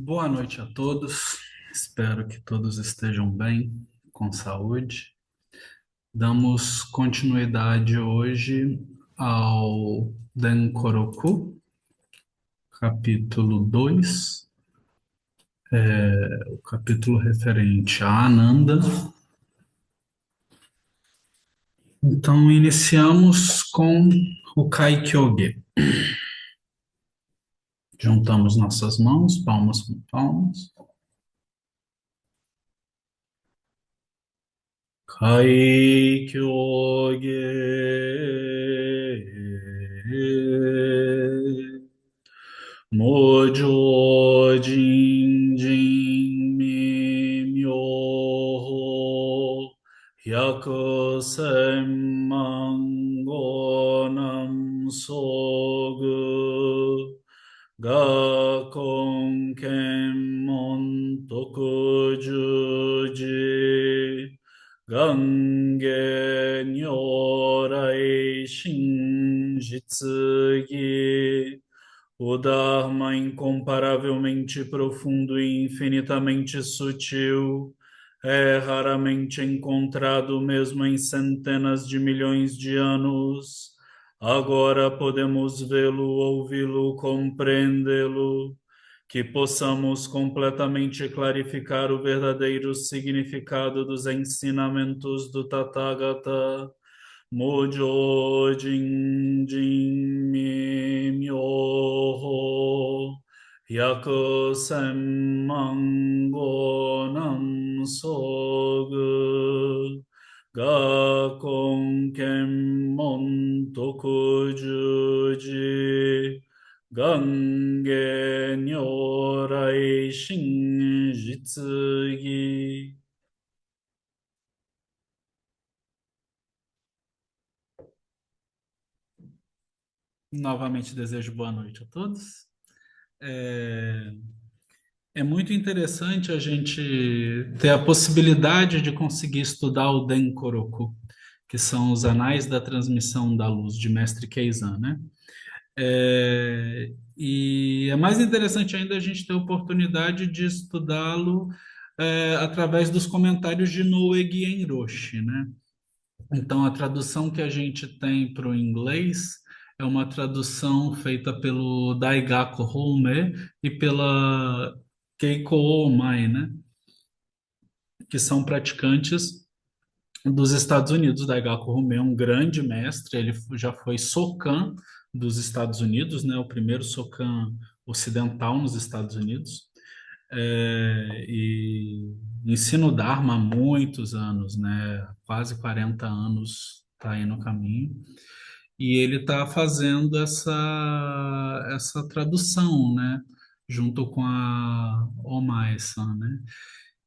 Boa noite a todos. Espero que todos estejam bem, com saúde. Damos continuidade hoje ao Denkoroku, capítulo 2, o capítulo referente a Ananda. Então, iniciamos com o Kaikyoge. Juntamos nossas mãos, palmas com palmas. Kaikyoge. Mojo jin jin mi myoho hyaku senman nam sogu Gakon Kenmon Tokujuji Gange Nyorai Shinjitsugi o Dharma incomparavelmente profundo e infinitamente sutil é raramente encontrado mesmo em centenas de milhões de anos. Agora podemos vê-lo, ouvi-lo, compreendê-lo, que possamos completamente clarificar o verdadeiro significado dos ensinamentos do Tathagata. Mujo jin jin mi myoho Hyaku senman nam sogu Gakon kenmon tokujuji Gange nyorai shinjitsugi. Novamente desejo boa noite a todos. É, é muito interessante a gente ter a possibilidade de conseguir estudar o Denkoroku, que são os Anais da Transmissão da Luz, de Mestre Keizan, né? E é mais interessante ainda a gente ter a oportunidade de estudá-lo através dos comentários de Noe Genroshi, né? Então, a tradução que a gente tem para o inglês é uma tradução feita pelo Daigaku Homme e pela Keiko Omai, né? Que são praticantes dos Estados Unidos. Daigaku Homme é um grande mestre, ele já foi Sokan dos Estados Unidos, né? O primeiro Sokan ocidental nos Estados Unidos. E ensina o Dharma há muitos anos, né? Quase 40 anos está aí no caminho. E ele está fazendo essa tradução, né? Junto com a Omai-san, né?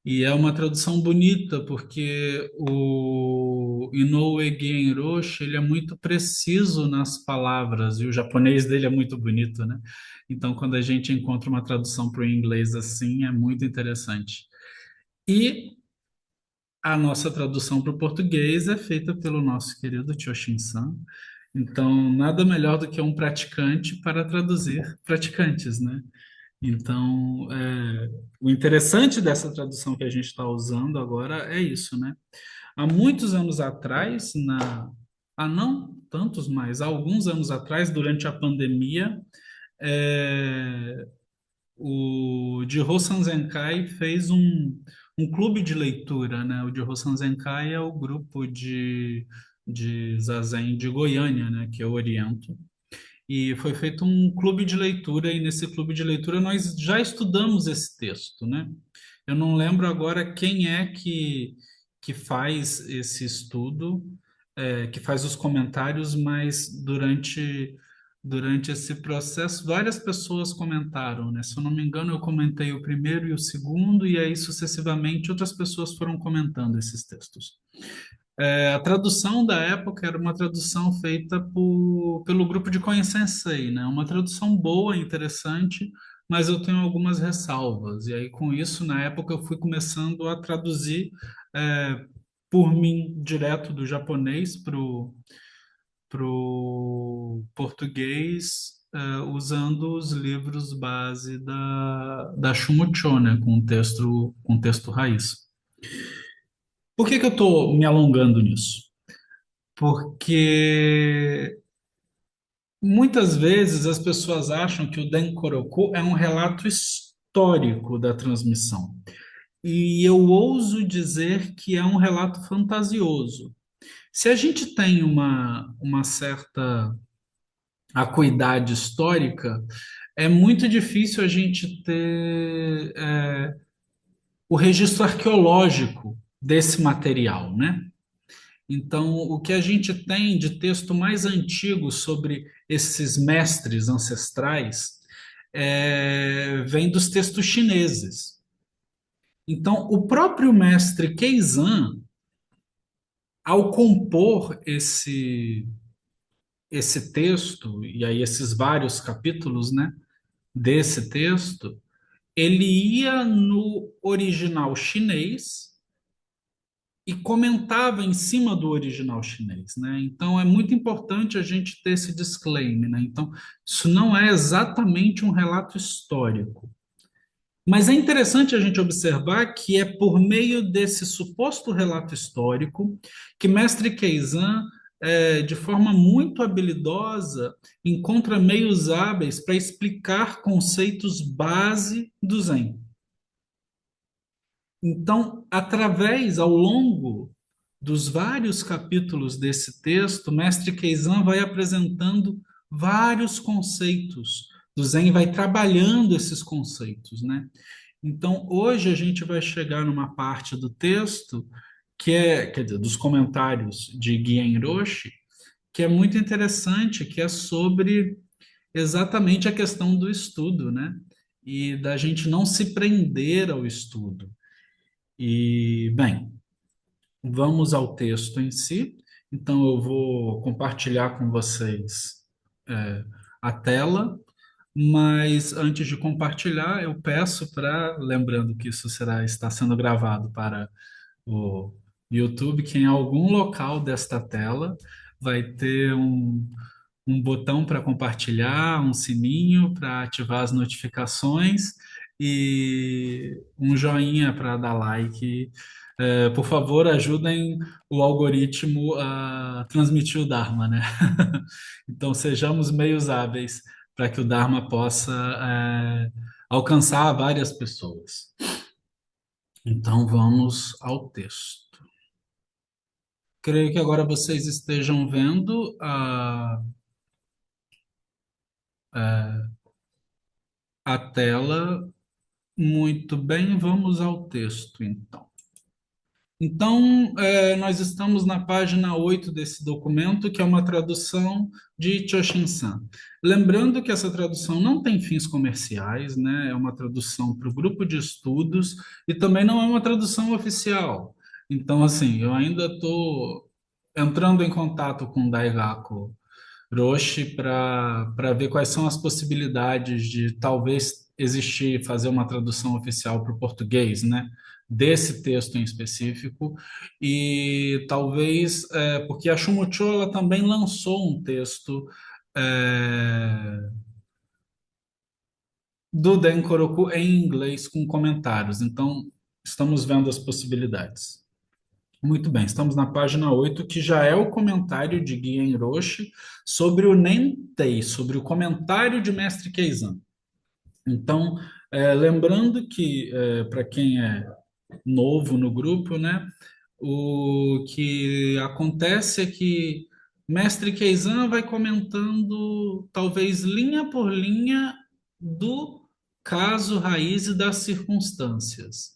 E é uma tradução bonita, porque o Inoue Genroshi, ele é muito preciso nas palavras, e o japonês dele é muito bonito, né? Então, quando a gente encontra uma tradução para o inglês assim, é muito interessante. E a nossa tradução para o português é feita pelo nosso querido Choshin-san. Então, nada melhor do que um praticante para traduzir praticantes, né? Então, o interessante dessa tradução que a gente está usando agora é isso, né? Há muitos anos atrás, não tantos, mas há alguns anos atrás, durante a pandemia, é, o Jihō Sanzenkai fez um clube de leitura, né? O Jihō Sanzenkai é o grupo de Zazen de Goiânia, né? Que eu oriento. E foi feito um clube de leitura, e nesse clube de leitura nós já estudamos esse texto, né? Eu não lembro agora quem é que faz esse estudo, que faz os comentários, mas durante esse processo várias pessoas comentaram, né? Se eu não me engano, eu comentei o primeiro e o segundo, e aí sucessivamente outras pessoas foram comentando esses textos. A tradução da época era uma tradução feita pelo grupo de Koen Sensei, né? Uma tradução boa, interessante, mas eu tenho algumas ressalvas. E aí, com isso, na época, eu fui começando a traduzir por mim, direto do japonês para o português, usando os livros base da Shumucho, né, com texto raiz. Por que que eu estou me alongando nisso? Porque muitas vezes as pessoas acham que o Dankoroku é um relato histórico da transmissão. E eu ouso dizer que é um relato fantasioso. Se a gente tem uma certa acuidade histórica, é muito difícil a gente ter o registro arqueológico desse material, né? Então, o que a gente tem de texto mais antigo sobre esses mestres ancestrais vem dos textos chineses. Então, o próprio mestre Keizan, ao compor esse texto, e aí esses vários capítulos, né, desse texto, ele ia no original chinês e comentava em cima do original chinês, né? Então é muito importante a gente ter esse disclaimer, né? Então, isso não é exatamente um relato histórico. Mas é interessante a gente observar que é por meio desse suposto relato histórico que Mestre Keizan, de forma muito habilidosa, encontra meios hábeis para explicar conceitos base do Zen. Então, através, ao longo dos vários capítulos desse texto, Mestre Keizan vai apresentando vários conceitos do Zen e vai trabalhando esses conceitos, né? Então, hoje a gente vai chegar numa parte do texto que quer dizer, dos comentários de Guien Roche, que é muito interessante, que é sobre exatamente a questão do estudo, né? E da gente não se prender ao estudo. E, bem, vamos ao texto em si. Então, eu vou compartilhar com vocês a tela, mas antes de compartilhar, eu peço para, lembrando que isso está sendo gravado para o YouTube, que em algum local desta tela vai ter um botão para compartilhar, um sininho para ativar as notificações e um joinha para dar like. Por favor, ajudem o algoritmo a transmitir o Dharma, né? Então, sejamos meios hábeis para que o Dharma possa alcançar várias pessoas. Então, vamos ao texto. Creio que agora vocês estejam vendo a tela. Muito bem, vamos ao texto, então. Então, nós estamos na página 8 desse documento, que é uma tradução de Choshin-san. Lembrando que essa tradução não tem fins comerciais, né? É uma tradução para o grupo de estudos e também não é uma tradução oficial. Então, assim, eu ainda estou entrando em contato com o Daigaku Roshi para ver quais são as possibilidades de talvez existir, fazer uma tradução oficial para o português, né? Desse texto em específico, e talvez, porque a Shumucho ela também lançou um texto do Denkoroku em inglês com comentários, então estamos vendo as possibilidades. Muito bem, estamos na página 8 que já é o comentário de Guien Roche sobre o Nentei, sobre o comentário de Mestre Keizan. Então, lembrando que, para quem é novo no grupo, né, o que acontece é que Mestre Keizan vai comentando, talvez linha por linha, do caso raiz e das circunstâncias.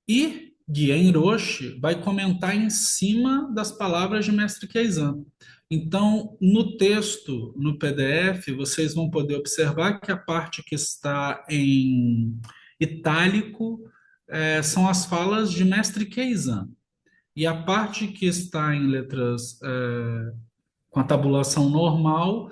E Guien Roche vai comentar em cima das palavras de Mestre Keizan. Então, no texto, no PDF, vocês vão poder observar que a parte que está em itálico são as falas de Mestre Keizan. E a parte que está em letras com a tabulação normal,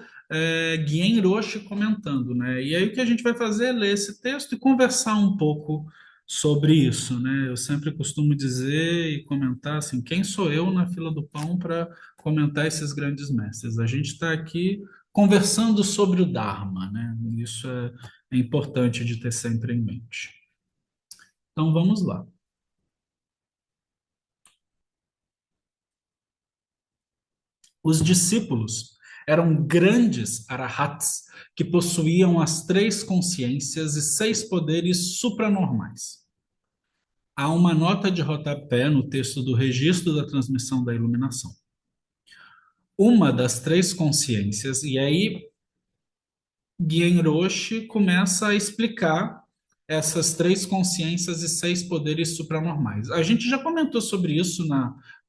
Guien Roche comentando, né? E aí o que a gente vai fazer é ler esse texto e conversar um pouco sobre isso, né? Eu sempre costumo dizer e comentar assim, quem sou eu na fila do pão para comentar esses grandes mestres? A gente está aqui conversando sobre o Dharma, né? Isso é importante de ter sempre em mente. Então vamos lá. Os discípulos eram grandes arahats que possuíam as três consciências e seis poderes supranormais. Há uma nota de rodapé no texto do registro da transmissão da iluminação. Uma das três consciências, e aí Genroshi começa a explicar essas três consciências e seis poderes supranormais. A gente já comentou sobre isso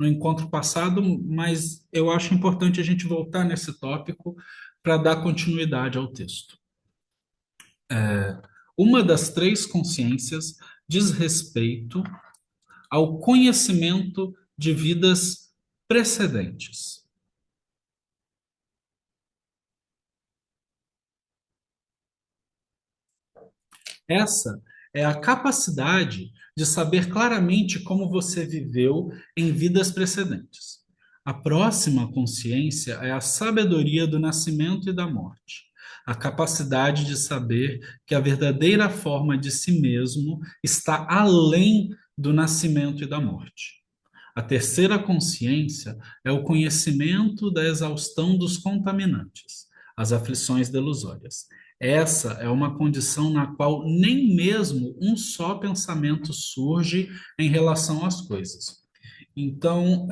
no encontro passado, mas eu acho importante a gente voltar nesse tópico para dar continuidade ao texto. Uma das três consciências diz respeito ao conhecimento de vidas precedentes. Essa é a capacidade de saber claramente como você viveu em vidas precedentes. A próxima consciência é a sabedoria do nascimento e da morte. A capacidade de saber que a verdadeira forma de si mesmo está além do nascimento e da morte. A terceira consciência é o conhecimento da exaustão dos contaminantes, as aflições delusórias. Essa é uma condição na qual nem mesmo um só pensamento surge em relação às coisas. Então,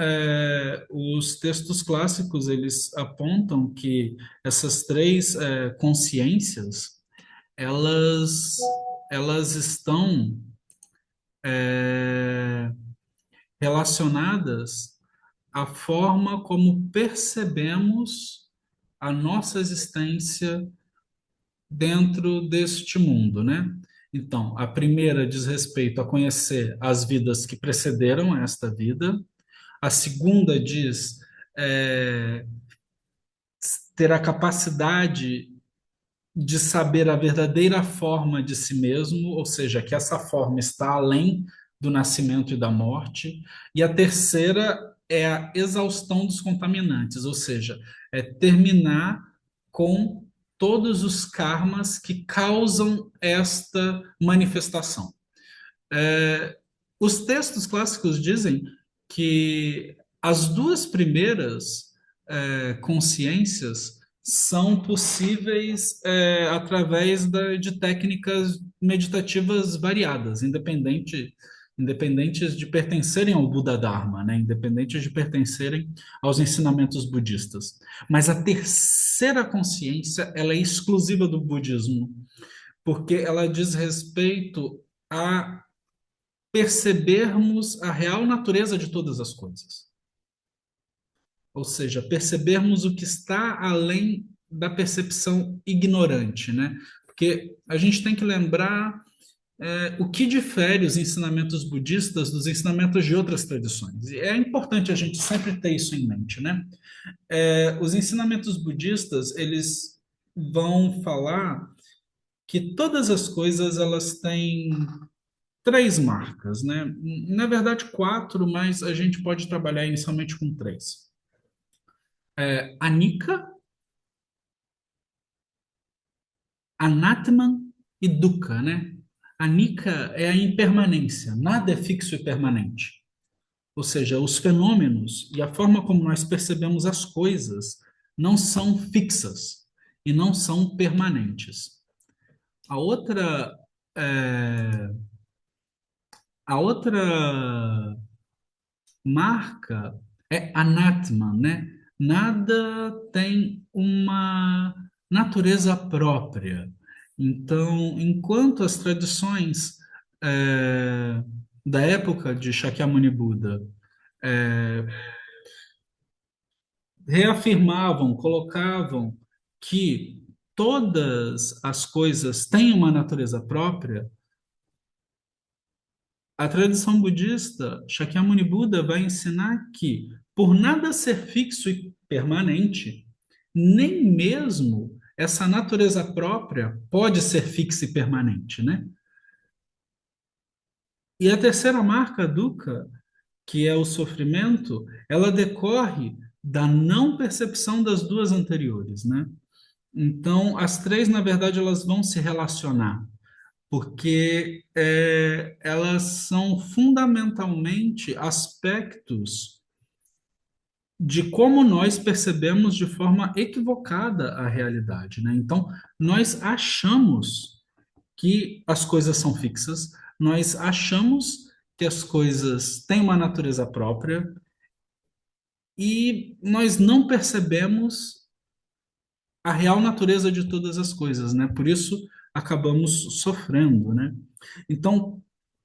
os textos clássicos eles apontam que essas três consciências elas elas estão é, relacionadas à forma como percebemos a nossa existência dentro deste mundo, né? Então, a primeira diz respeito a conhecer as vidas que precederam esta vida. A segunda diz é, ter a capacidade de saber a verdadeira forma de si mesmo, ou seja, que essa forma está além do nascimento e da morte. E a terceira é a exaustão dos contaminantes, ou seja, é terminar com todos os karmas que causam esta manifestação. É, os textos clássicos dizem que as duas primeiras consciências são possíveis através de técnicas meditativas variadas, independentes de pertencerem ao Buda Dharma, né? Independentes de pertencerem aos ensinamentos budistas. Mas a terceira consciência, ela é exclusiva do budismo, porque ela diz respeito a percebermos a real natureza de todas as coisas. Ou seja, percebermos o que está além da percepção ignorante, né? Porque a gente tem que lembrar o que difere os ensinamentos budistas dos ensinamentos de outras tradições. E é importante a gente sempre ter isso em mente, né? Os ensinamentos budistas, eles vão falar que todas as coisas elas têm três marcas, né? Na verdade, quatro, mas a gente pode trabalhar inicialmente com três. Anicca, Anatman e Dukkha, né? Anicca é a impermanência, nada é fixo e permanente. Ou seja, os fenômenos e a forma como nós percebemos as coisas não são fixas e não são permanentes. A outra, é, a outra marca é Anatman, né? Nada tem uma natureza própria. Então, enquanto as tradições da época de Shakyamuni Buda eh, reafirmavam, colocavam que todas as coisas têm uma natureza própria, a tradição budista, Shakyamuni Buda, vai ensinar que, por nada ser fixo e permanente, nem mesmo essa natureza própria pode ser fixa e permanente, né? E a terceira marca, dukkha, que é o sofrimento, ela decorre da não percepção das duas anteriores, né? Então, as três, na verdade, elas vão se relacionar, porque elas são fundamentalmente aspectos de como nós percebemos de forma equivocada a realidade, né? Então, nós achamos que as coisas são fixas, nós achamos que as coisas têm uma natureza própria e nós não percebemos a real natureza de todas as coisas, né? Por isso acabamos sofrendo, né? Então,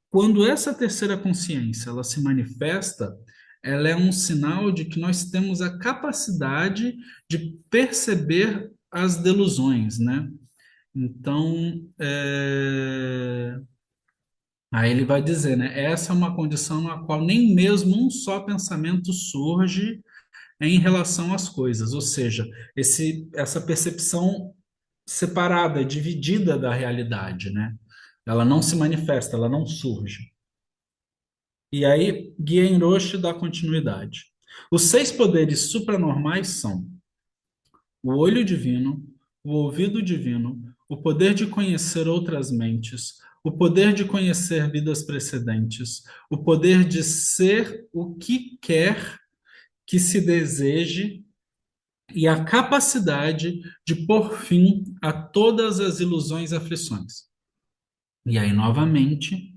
quando essa terceira consciência ela se manifesta, ela é um sinal de que nós temos a capacidade de perceber as delusões, né? Então, aí ele vai dizer, né? Essa é uma condição na qual nem mesmo um só pensamento surge em relação às coisas, ou seja, essa percepção separada, dividida da realidade, né? Ela não se manifesta, ela não surge. E aí, Guien Roche dá continuidade. Os seis poderes supranormais são o olho divino, o ouvido divino, o poder de conhecer outras mentes, o poder de conhecer vidas precedentes, o poder de ser o que quer que se deseje e a capacidade de pôr fim a todas as ilusões e aflições. E aí, novamente,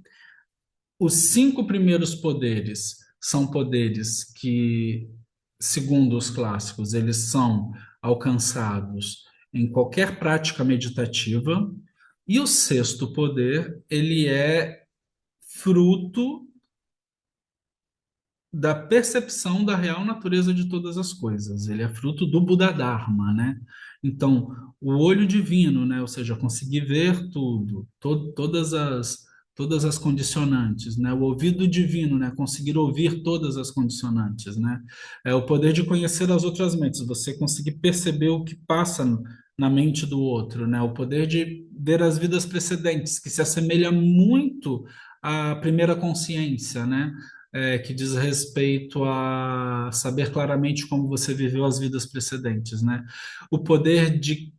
os cinco primeiros poderes são poderes que, segundo os clássicos, eles são alcançados em qualquer prática meditativa, e o sexto poder, ele é fruto da percepção da real natureza de todas as coisas. Ele é fruto do Buda Dharma, né? Então, o olho divino, né? Ou seja, conseguir ver tudo, todas as condicionantes, né? O ouvido divino, né? Conseguir ouvir todas as condicionantes, né? É o poder de conhecer as outras mentes, você conseguir perceber o que passa na mente do outro, né? O poder de ver as vidas precedentes, que se assemelha muito à primeira consciência, né? Que diz respeito a saber claramente como você viveu as vidas precedentes, né? O poder de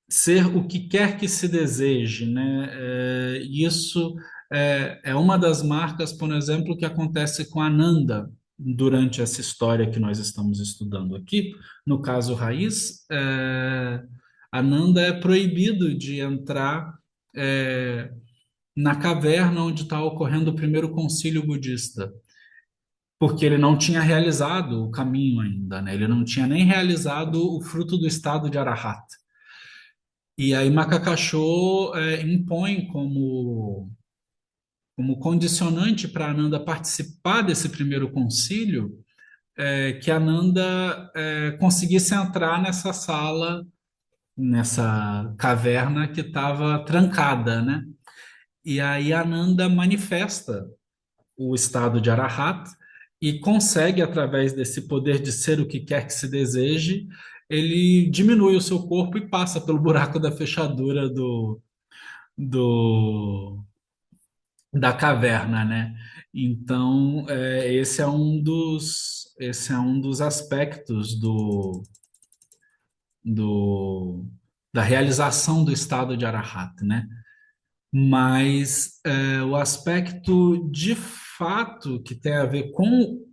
ser o que quer que se deseje, né? Isso é uma das marcas, por exemplo, que acontece com Ananda durante essa história que nós estamos estudando aqui. No caso raiz, Ananda é proibido de entrar na caverna onde está ocorrendo o primeiro concílio budista porque ele não tinha realizado o caminho ainda, né? Ele não tinha nem realizado o fruto do estado de Arahat. E aí Macacachô impõe como condicionante para Ananda participar desse primeiro concílio, que Ananda conseguisse entrar nessa sala, nessa caverna que estava trancada, né? E aí Ananda manifesta o estado de Arahat e consegue, através desse poder de ser o que quer que se deseje, ele diminui o seu corpo e passa pelo buraco da fechadura do, da caverna, né? Então, esse é um dos aspectos da realização do estado de Arahat, né? Mas o aspecto de fato que tem a ver com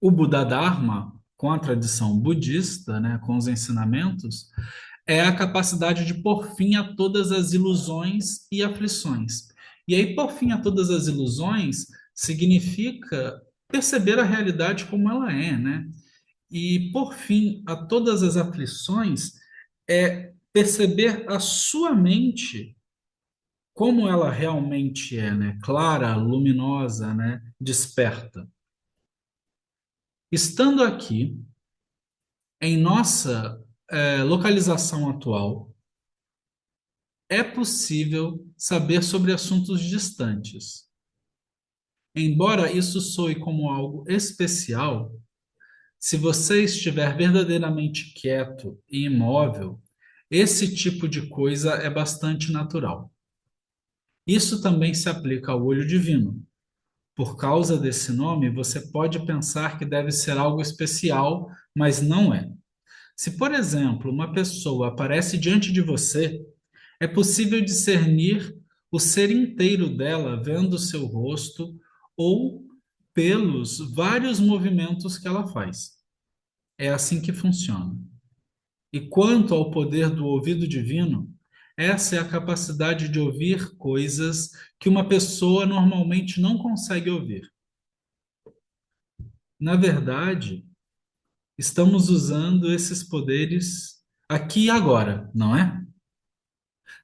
o Buda Dharma, com a tradição budista, né, com os ensinamentos, é a capacidade de pôr fim a todas as ilusões e aflições. E aí, pôr fim a todas as ilusões significa perceber a realidade como ela é, né? E pôr fim a todas as aflições é perceber a sua mente como ela realmente é, né? Clara, luminosa, né? Desperta. Estando aqui, em nossa localização atual, é possível saber sobre assuntos distantes. Embora isso soe como algo especial, se você estiver verdadeiramente quieto e imóvel, esse tipo de coisa é bastante natural. Isso também se aplica ao olho divino. Por causa desse nome, você pode pensar que deve ser algo especial, mas não é. Se, por exemplo, uma pessoa aparece diante de você, é possível discernir o ser inteiro dela vendo seu rosto ou pelos vários movimentos que ela faz. É assim que funciona. E quanto ao poder do ouvido divino, essa é a capacidade de ouvir coisas que uma pessoa normalmente não consegue ouvir. Na verdade, estamos usando esses poderes aqui e agora, não é?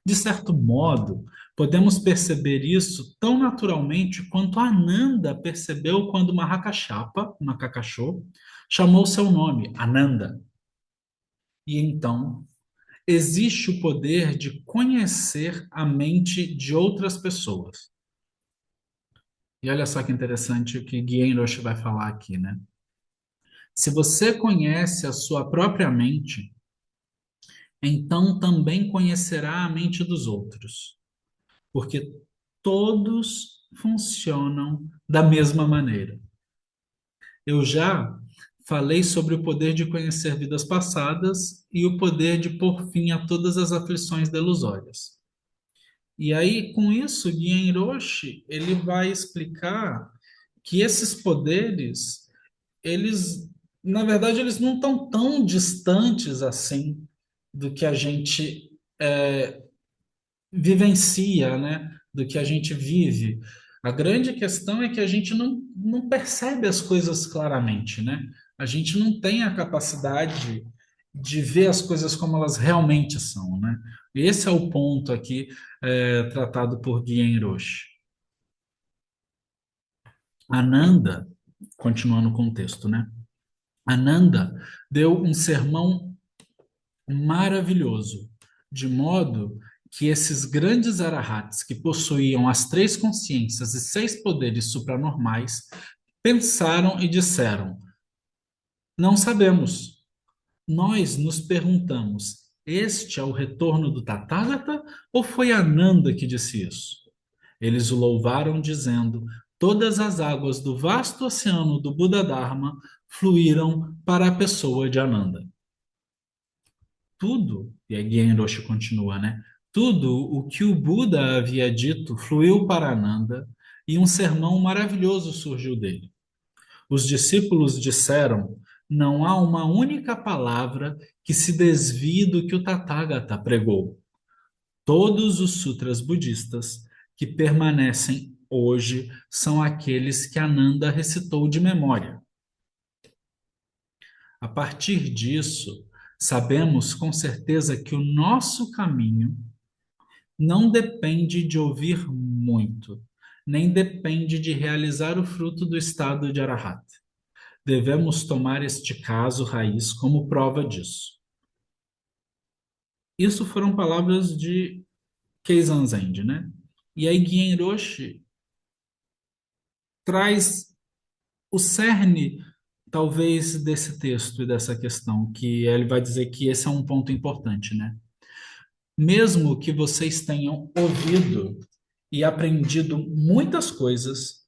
De certo modo, podemos perceber isso tão naturalmente quanto Ananda percebeu quando Mahakashapa, Makakashô, chamou seu nome, Ananda. E então, existe o poder de conhecer a mente de outras pessoas. E olha só que interessante o que Guien Roche vai falar aqui, né? Se você conhece a sua própria mente, então também conhecerá a mente dos outros, porque todos funcionam da mesma maneira. Eu já falei sobre o poder de conhecer vidas passadas e o poder de pôr fim a todas as aflições delusórias. E aí, com isso, Guian Hiroshi, ele vai explicar que esses poderes, eles, na verdade, eles não estão tão distantes assim do que a gente vivencia, né? Do que a gente vive. A grande questão é que a gente não percebe as coisas claramente, né? A gente não tem a capacidade de ver as coisas como elas realmente são, né? Esse é o ponto aqui tratado por Guien Roche. Ananda, continuando o contexto, né? Ananda deu um sermão maravilhoso, de modo que esses grandes arahats que possuíam as três consciências e seis poderes supranormais pensaram e disseram: Não sabemos. Nós nos perguntamos: este é o retorno do Tathagata ou foi Ananda que disse isso? Eles o louvaram, dizendo: Todas as águas do vasto oceano do Buda Dharma fluíram para a pessoa de Ananda. Tudo, e aí Genroshi continua, né? Tudo o que o Buda havia dito fluiu para Ananda e um sermão maravilhoso surgiu dele. Os discípulos disseram: Não há uma única palavra que se desvie do que o Tathagata pregou. Todos os sutras budistas que permanecem hoje são aqueles que Ananda recitou de memória. A partir disso, sabemos com certeza que o nosso caminho não depende de ouvir muito, nem depende de realizar o fruto do estado de Arahat. Devemos tomar este caso raiz como prova disso. Isso foram palavras de Keizan Zenji, né? E aí Guien Roshi traz o cerne, talvez, desse texto e dessa questão, que ele vai dizer que esse é um ponto importante, né? Mesmo que vocês tenham ouvido e aprendido muitas coisas,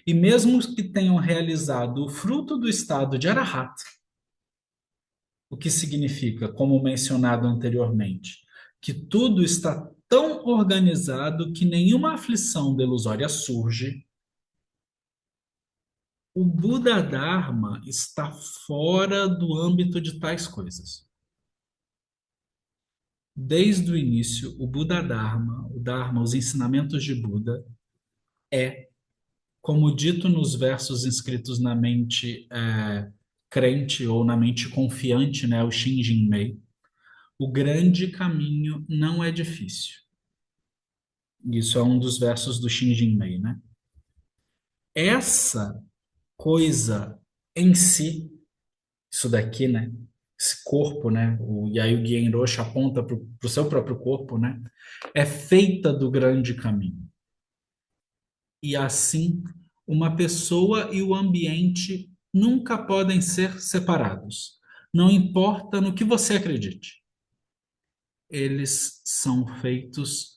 e mesmo que tenham realizado o fruto do estado de Arahat, o que significa, como mencionado anteriormente, que tudo está tão organizado que nenhuma aflição delusória surge, o Buda Dharma está fora do âmbito de tais coisas. Desde o início, o Dharma, os ensinamentos de Buda, é, como dito nos versos inscritos na mente crente ou na mente confiante, né, o Shinjin Mei, o grande caminho não é difícil. Isso é um dos versos do Shinjin Mei, né? Essa coisa em si, isso daqui, né? Esse corpo, né? E aí o Guien Roche aponta para o seu próprio corpo, né? É feita do grande caminho. E assim, uma pessoa e o ambiente nunca podem ser separados. Não importa no que você acredite. Eles são feitos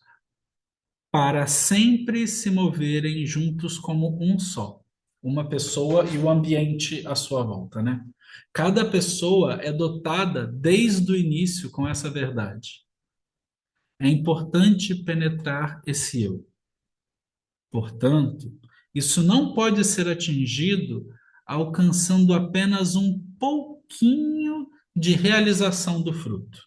para sempre se moverem juntos como um só. Uma pessoa e o ambiente à sua volta, né? Cada pessoa é dotada desde o início com essa verdade. É importante penetrar esse eu. Portanto, isso não pode ser atingido alcançando apenas um pouquinho de realização do fruto.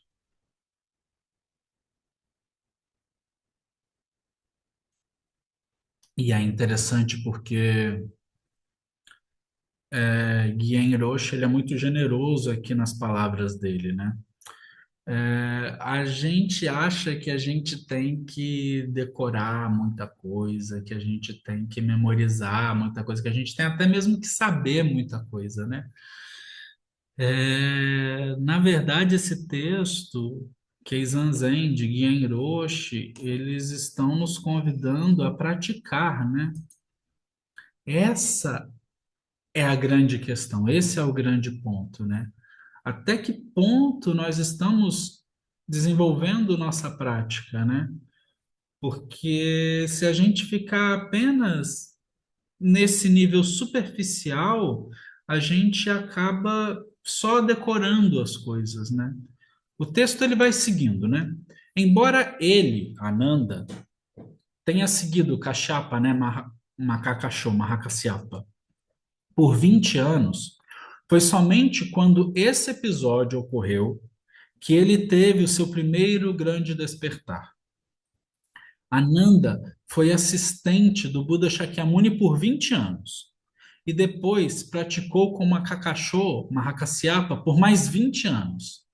E é interessante porque Guilherme Rocha ele é muito generoso aqui nas palavras dele, né? A gente acha que a gente tem que decorar muita coisa, que a gente tem que memorizar muita coisa, que a gente tem até mesmo que saber muita coisa, né? Na verdade, esse texto, Keizan Zen, de Guilherme Roche, eles estão nos convidando a praticar, né? Essa é a grande questão, esse é o grande ponto, né? Até que ponto nós estamos desenvolvendo nossa prática, né? Porque se a gente ficar apenas nesse nível superficial, a gente acaba só decorando as coisas, né? O texto ele vai seguindo, né? Embora ele, Ananda, tenha seguido Kashyapa, né, Mahakasho, Mahakasyapa, por 20 anos, foi somente quando esse episódio ocorreu que ele teve o seu primeiro grande despertar. Ananda foi assistente do Buda Shakyamuni por 20 anos e depois praticou com Makakasho, Mahakasyapa, por mais 20 anos.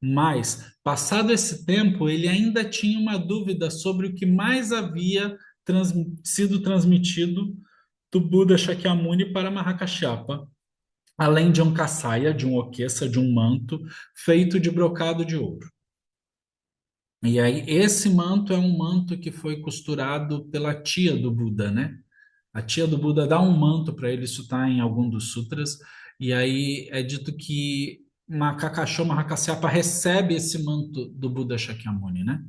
Mas, passado esse tempo, ele ainda tinha uma dúvida sobre o que mais havia sido transmitido do Buda Shakyamuni para Mahakasyapa, além de um kassaya, de um okesa, de um manto feito de brocado de ouro. E aí, esse manto é um manto que foi costurado pela tia do Buda, né? A tia do Buda dá um manto para ele, isso está em algum dos sutras, e aí é dito que Makakasho Mahakasyapa recebe esse manto do Buda Shakyamuni, né?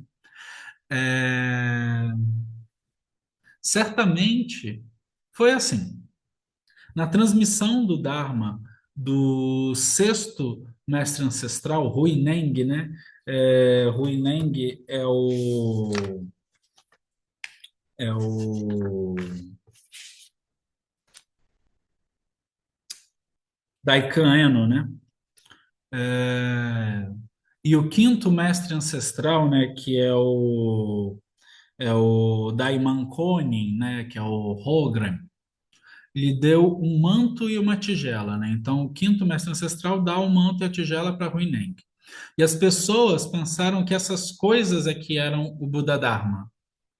É, Certamente foi assim. Na transmissão do Dharma do sexto mestre ancestral, Huineng, né? Huineng é o Daikan Eno, né? É, E o quinto mestre ancestral, né, que é o Daiman Konin, né, que é o Hogren, lhe deu um manto e uma tigela, né? Então, o quinto mestre ancestral dá o manto e a tigela para Huineng. E as pessoas pensaram que essas coisas é que eram o Buda Dharma,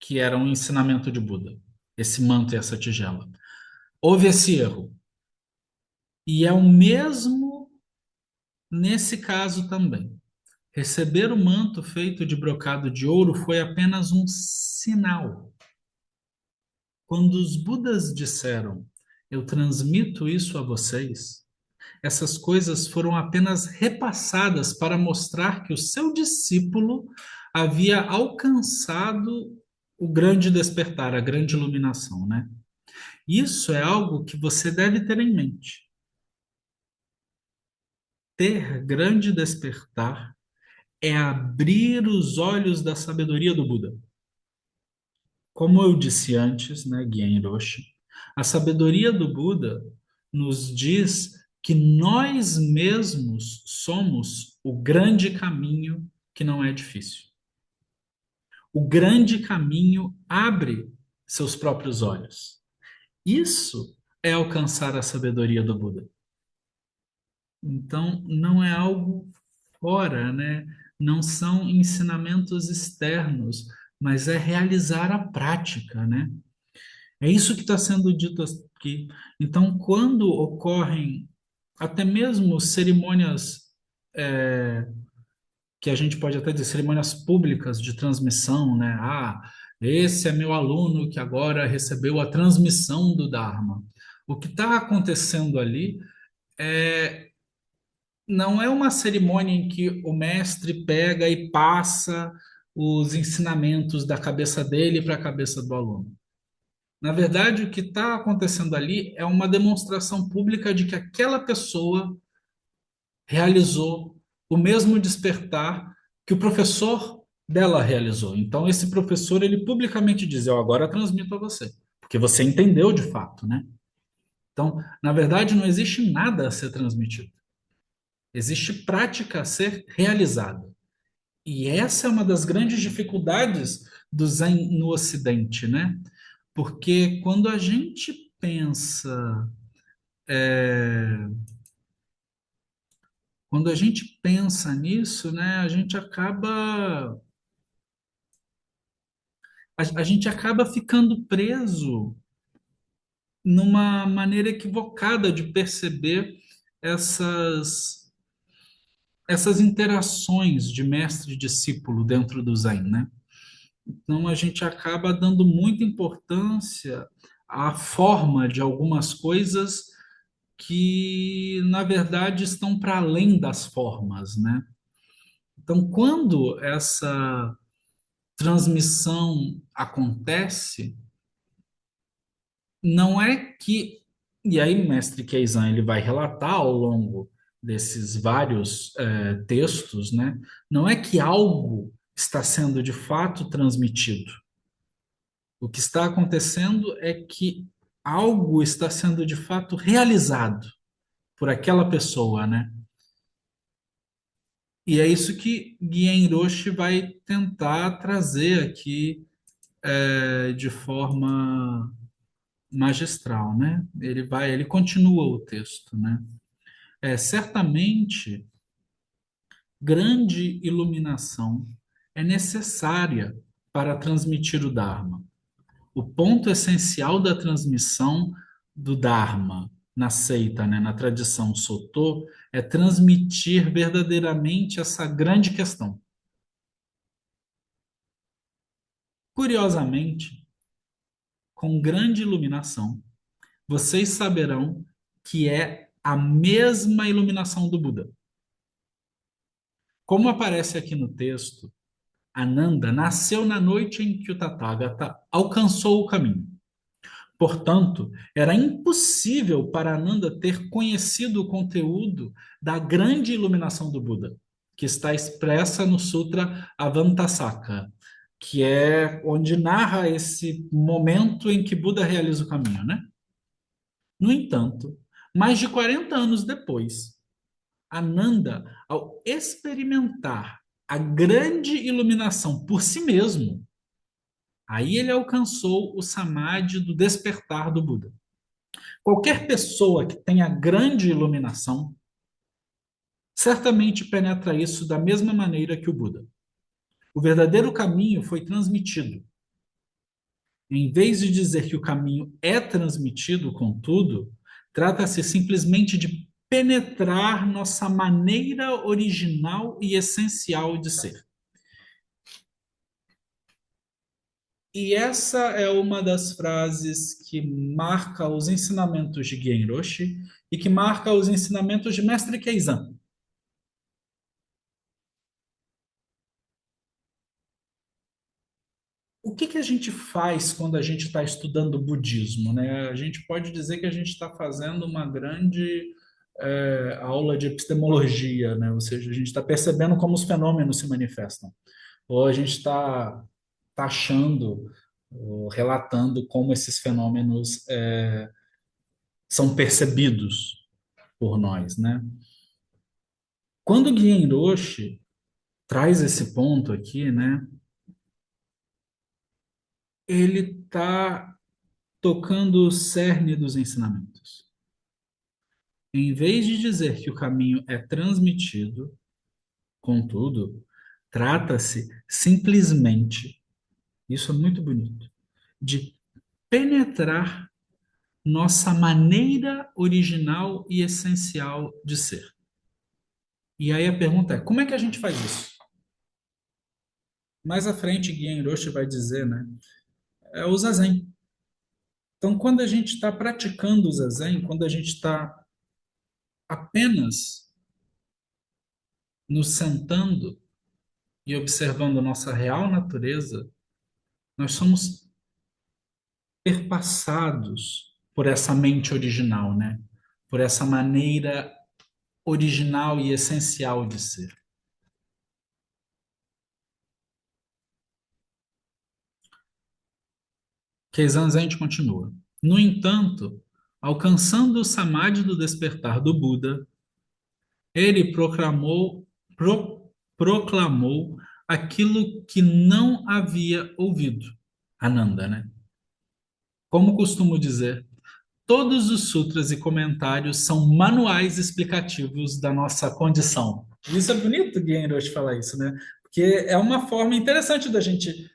que era um ensinamento de Buda, esse manto e essa tigela. Houve esse erro. E é o mesmo nesse caso também. Receber o manto feito de brocado de ouro foi apenas um sinal. Quando os Budas disseram, eu transmito isso a vocês, essas coisas foram apenas repassadas para mostrar que o seu discípulo havia alcançado o grande despertar, a grande iluminação, né? Isso é algo que você deve ter em mente. Ter grande despertar é abrir os olhos da sabedoria do Buda. Como eu disse antes, né, Guien Roshi, a sabedoria do Buda nos diz que nós mesmos somos o grande caminho que não é difícil. O grande caminho abre seus próprios olhos. Isso é alcançar a sabedoria do Buda. Então, não é algo fora, né? Não são ensinamentos externos, mas é realizar a prática, né? É isso que está sendo dito aqui. Então, quando ocorrem até mesmo cerimônias, é, que a gente pode até dizer cerimônias públicas de transmissão, né? Ah, esse é meu aluno que agora recebeu a transmissão do Dharma. O que está acontecendo ali é não é uma cerimônia em que o mestre pega e passa os ensinamentos da cabeça dele para a cabeça do aluno. Na verdade, o que está acontecendo ali é uma demonstração pública de que aquela pessoa realizou o mesmo despertar que o professor dela realizou. Então, esse professor, ele publicamente diz, eu agora transmito a você, porque você entendeu de fato, né? Então, na verdade, não existe nada a ser transmitido. Existe prática a ser realizada. E essa é uma das grandes dificuldades do Zen no Ocidente, né? Porque quando a gente pensa, é, quando a gente pensa nisso, né, a gente acaba ficando preso numa maneira equivocada de perceber essas essas interações de mestre e discípulo dentro do Zen, né? Então a gente acaba dando muita importância à forma de algumas coisas que, na verdade, estão para além das formas, né? Então, quando essa transmissão acontece, não é que. E aí, o mestre Keizan ele vai relatar ao longo desses vários textos, né? Não é que algo está sendo de fato transmitido. O que está acontecendo é que algo está sendo de fato realizado por aquela pessoa, né? E é isso que Guien Roche vai tentar trazer aqui de forma magistral, né? Ele continua o texto, né? Certamente, grande iluminação é necessária para transmitir o Dharma. O ponto essencial da transmissão do Dharma na seita, né, na tradição Soto, é transmitir verdadeiramente essa grande questão. Curiosamente, com grande iluminação, vocês saberão que é a mesma iluminação do Buda. Como aparece aqui no texto, Ananda nasceu na noite em que o Tathagata alcançou o caminho. Portanto, era impossível para Ananda ter conhecido o conteúdo da grande iluminação do Buda, que está expressa no Sutra Avantasaka, que é onde narra esse momento em que Buda realiza o caminho, né? No entanto, mais de 40 anos depois, Ananda, ao experimentar a grande iluminação por si mesmo, aí ele alcançou o samadhi do despertar do Buda. Qualquer pessoa que tenha grande iluminação certamente penetra isso da mesma maneira que o Buda. O verdadeiro caminho foi transmitido. Em vez de dizer que o caminho é transmitido, contudo, trata-se simplesmente de penetrar nossa maneira original e essencial de ser. E essa é uma das frases que marca os ensinamentos de Genroshi e que marca os ensinamentos de Mestre Keizan. O que que a gente faz quando a gente está estudando budismo, né? A gente pode dizer que a gente está fazendo uma grande aula de epistemologia, né? Ou seja, a gente está percebendo como os fenômenos se manifestam. Ou a gente está taxando, ou relatando como esses fenômenos são percebidos por nós, né? Quando Guien Roche traz esse ponto aqui, né? Ele está tocando o cerne dos ensinamentos. Em vez de dizer que o caminho é transmitido, contudo, trata-se simplesmente, isso é muito bonito, de penetrar nossa maneira original e essencial de ser. E aí a pergunta é, como é que a gente faz isso? Mais à frente, Guien Roche vai dizer, né? É o zazen. Então, quando a gente está praticando o zazen, quando a gente está apenas nos sentando e observando nossa real natureza, nós somos perpassados por essa mente original, né? Por essa maneira original e essencial de ser. Keizan Zen continua. No entanto, alcançando o samadhi do despertar do Buda, ele proclamou aquilo que não havia ouvido. Ananda, né? Como costumo dizer, todos os sutras e comentários são manuais explicativos da nossa condição. Isso é bonito, Guilherme, falar isso, né? Porque é uma forma interessante da gente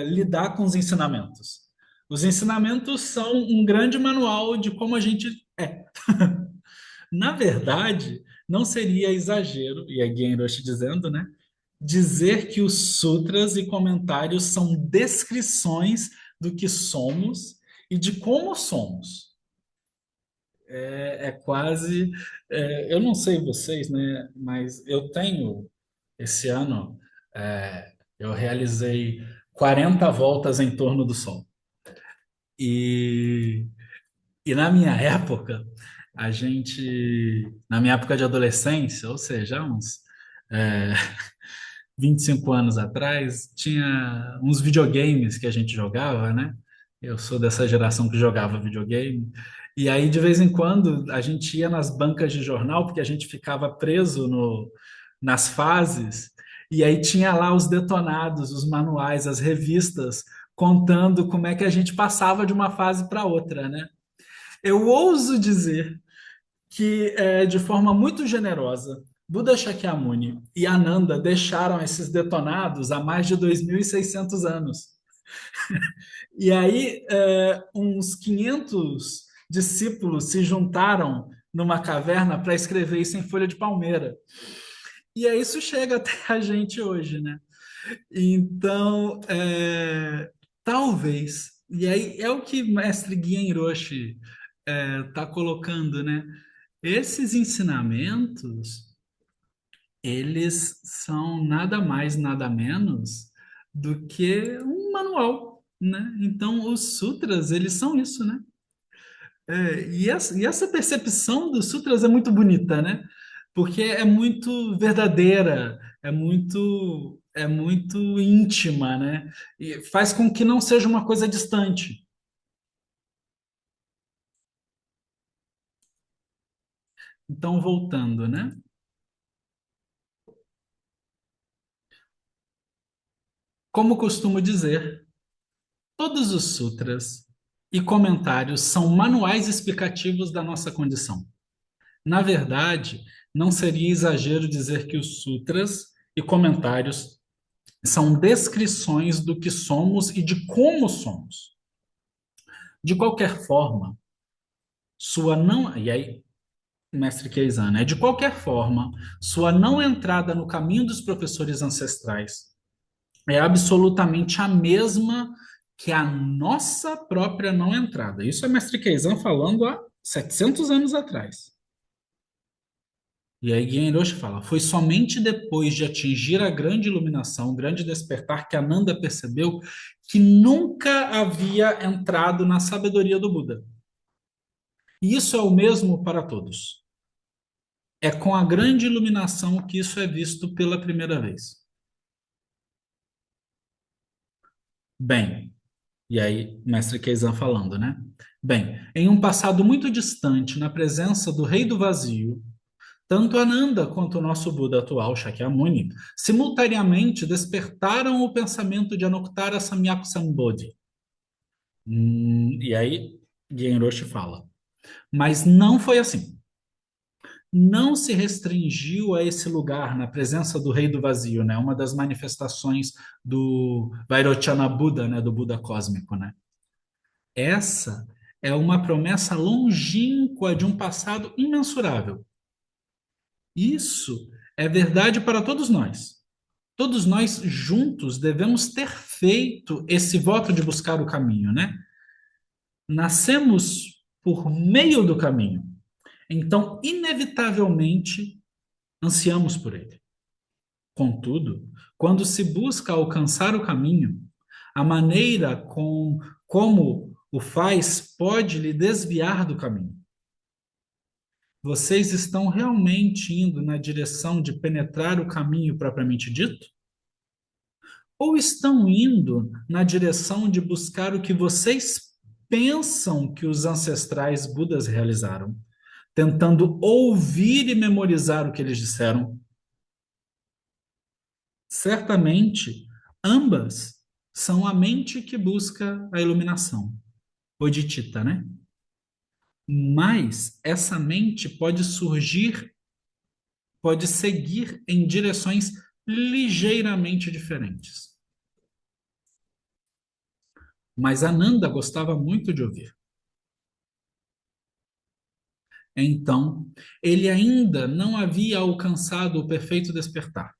lidar com os ensinamentos. Os ensinamentos são um grande manual de como a gente é. Na verdade, não seria exagero, e é Genroshi dizendo, né? Dizer que os sutras e comentários são descrições do que somos e de como somos. É quase. Eu não sei vocês, né? Mas eu tenho, esse ano, eu realizei 40 voltas em torno do Sol. E, e na minha época, na minha época de adolescência, ou seja, uns é, 25 anos atrás, tinha uns videogames que a gente jogava, né? Eu sou dessa geração que jogava videogame. E aí, de vez em quando, a gente ia nas bancas de jornal, porque a gente ficava preso nas fases, e aí tinha lá os detonados, os manuais, as revistas, contando como é que a gente passava de uma fase para outra, né? Eu ouso dizer que, de forma muito generosa, Buda Shakyamuni e Ananda deixaram esses detonados há mais de 2.600 anos. E aí, uns 500 discípulos se juntaram numa caverna para escrever isso em folha de palmeira. E aí isso chega até a gente hoje, né? Então, talvez, e aí é o que mestre Guien Roshi está colocando, né? Esses ensinamentos, eles são nada mais, nada menos do que um manual, né? Então, os sutras, eles são isso, né? E essa percepção dos sutras é muito bonita, né? Porque é muito verdadeira, é muito íntima, né? E faz com que não seja uma coisa distante. Então, voltando, né? Como costumo dizer, todos os sutras e comentários são manuais explicativos da nossa condição. Na verdade, não seria exagero dizer que os sutras e comentários são descrições do que somos e de como somos. De qualquer forma, sua não. E aí, mestre Keizan, né? De qualquer forma, sua não entrada no caminho dos professores ancestrais é absolutamente a mesma que a nossa própria não entrada. Isso é mestre Keizan falando há 700 anos atrás. E aí Guimarães fala, foi somente depois de atingir a grande iluminação, o grande despertar, que Ananda percebeu que nunca havia entrado na sabedoria do Buda. E isso é o mesmo para todos. É com a grande iluminação que isso é visto pela primeira vez. Bem, e aí mestre Keizan falando, né? Bem, em um passado muito distante, na presença do Rei do Vazio, tanto Ananda quanto o nosso Buda atual, Shakyamuni, simultaneamente despertaram o pensamento de Anuttara Samyak Sambodhi. E aí, Genroshi fala. Mas não foi assim. Não se restringiu a esse lugar na presença do Rei do Vazio, né? Uma das manifestações do Vairochana Buda, né? Do Buda cósmico, né? Essa é uma promessa longínqua de um passado imensurável. Isso é verdade para todos nós. Todos nós juntos devemos ter feito esse voto de buscar o caminho, né? Nascemos por meio do caminho. Então, inevitavelmente, ansiamos por ele. Contudo, quando se busca alcançar o caminho, a maneira como o faz pode lhe desviar do caminho. Vocês estão realmente indo na direção de penetrar o caminho propriamente dito? Ou estão indo na direção de buscar o que vocês pensam que os ancestrais Budas realizaram, tentando ouvir e memorizar o que eles disseram? Certamente, ambas são a mente que busca a iluminação, Bodhicitta, né? Mas essa mente pode surgir, pode seguir em direções ligeiramente diferentes. Mas Ananda gostava muito de ouvir. Então, ele ainda não havia alcançado o perfeito despertar.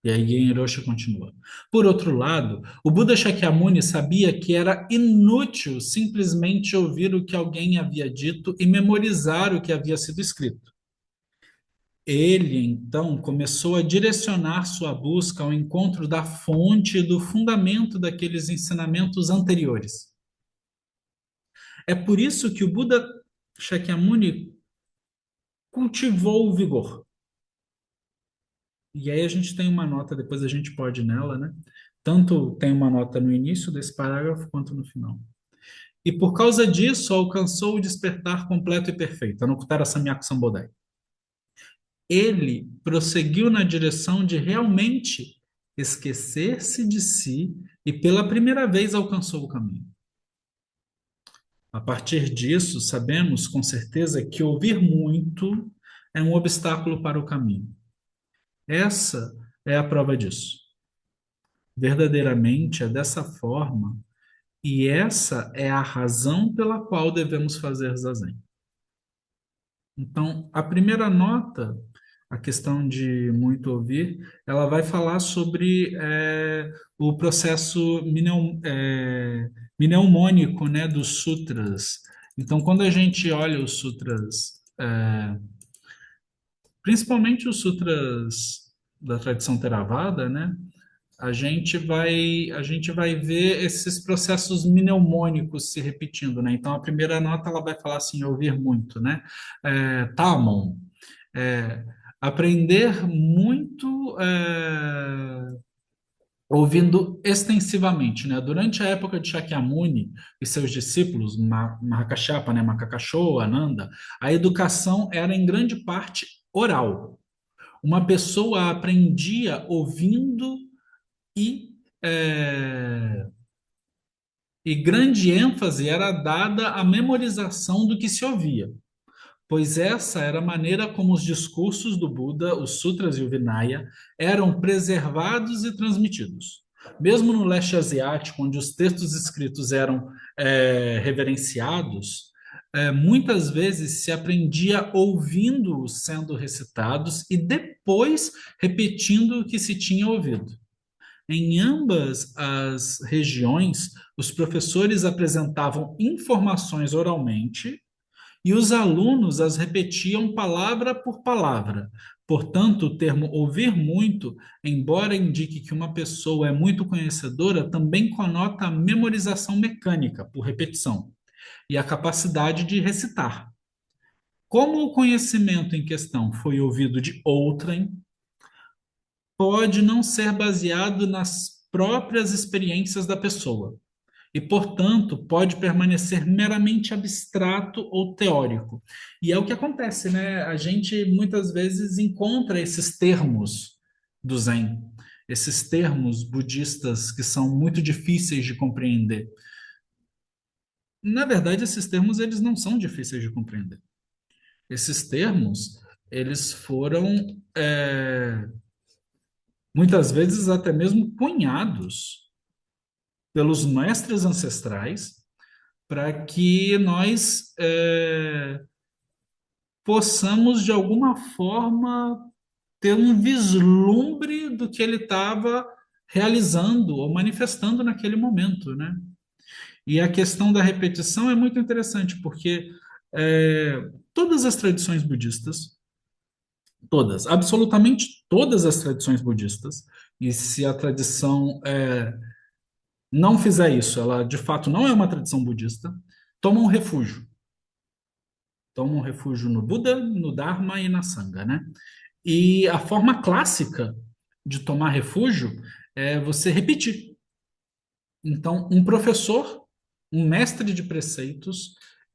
E aí Genroshi continua. Por outro lado, o Buda Shakyamuni sabia que era inútil simplesmente ouvir o que alguém havia dito e memorizar o que havia sido escrito. Ele, então, começou a direcionar sua busca ao encontro da fonte e do fundamento daqueles ensinamentos anteriores. É por isso que o Buda Shakyamuni cultivou o vigor. E aí a gente tem uma nota, depois a gente pode ir nela, né? Tanto tem uma nota no início desse parágrafo quanto no final. E por causa disso alcançou o despertar completo e perfeito, Anuttara Samyak Sambodhaya. Ele prosseguiu na direção de realmente esquecer-se de si e pela primeira vez alcançou o caminho. A partir disso, sabemos com certeza que ouvir muito é um obstáculo para o caminho. Essa é a prova disso. Verdadeiramente é dessa forma, e essa é a razão pela qual devemos fazer zazen. Então, a primeira nota, a questão de muito ouvir, ela vai falar sobre o processo mnemônico, né, dos sutras. Então, quando a gente olha os sutras, principalmente os sutras da tradição Theravada, né, a gente vai ver esses processos mnemônicos se repetindo, né? Então a primeira nota ela vai falar assim, ouvir muito, né? Tamon, é, aprender muito ouvindo extensivamente, né? Durante a época de Shakyamuni e seus discípulos, Mahakashapa, né? Makakashoa, Ananda, a educação era em grande parte oral. Uma pessoa aprendia ouvindo e, é, e grande ênfase era dada à memorização do que se ouvia, pois essa era a maneira como os discursos do Buda, os sutras e o Vinaya eram preservados e transmitidos. Mesmo no leste asiático, onde os textos escritos eram reverenciados, muitas vezes se aprendia ouvindo-os sendo recitados e depois repetindo o que se tinha ouvido. Em ambas as regiões, os professores apresentavam informações oralmente e os alunos as repetiam palavra por palavra. Portanto, o termo ouvir muito, embora indique que uma pessoa é muito conhecedora, também conota a memorização mecânica, por repetição, e a capacidade de recitar. Como o conhecimento em questão foi ouvido de outrem, pode não ser baseado nas próprias experiências da pessoa e, portanto, pode permanecer meramente abstrato ou teórico. E é o que acontece, né? A gente muitas vezes encontra esses termos do Zen, esses termos budistas que são muito difíceis de compreender. Na verdade, esses termos eles não são difíceis de compreender. Esses termos eles foram muitas vezes até mesmo cunhados pelos mestres ancestrais para que nós possamos, de alguma forma, ter um vislumbre do que ele estava realizando ou manifestando naquele momento, né? E a questão da repetição é muito interessante, porque todas as tradições budistas, todas, absolutamente todas as tradições budistas, e se a tradição não fizer isso, ela de fato não é uma tradição budista, tomam refúgio tomam refúgio no Buda, no Dharma e na Sangha, né? E a forma clássica de tomar refúgio é você repetir. Então, um professor, um mestre de preceitos,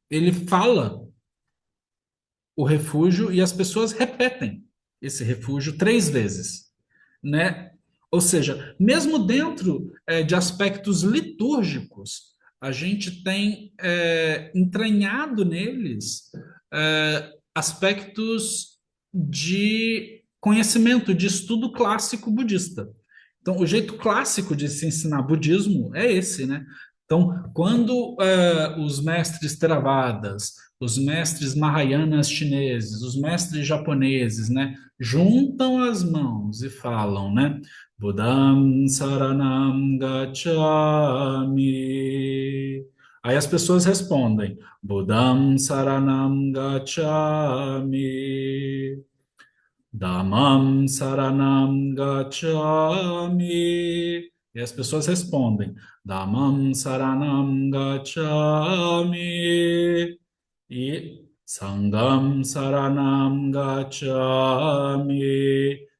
ele fala o refúgio e as pessoas repetem esse refúgio 3 vezes, né? Ou seja, mesmo dentro de aspectos litúrgicos, a gente tem entranhado neles aspectos de conhecimento, de estudo clássico budista. Então, o jeito clássico de se ensinar budismo é esse, né? Então, quando os mestres Theravadas, os mestres Mahayanas chineses, os mestres japoneses, né, juntam as mãos e falam, né, Buddham Saranam Gacchami. Aí as pessoas respondem, Buddham Saranam Gacchami. Dhammam Saranam Gacchami. E as pessoas respondem, Dhammam Saranam Gacchami. E Sangham Saranam Gacchami.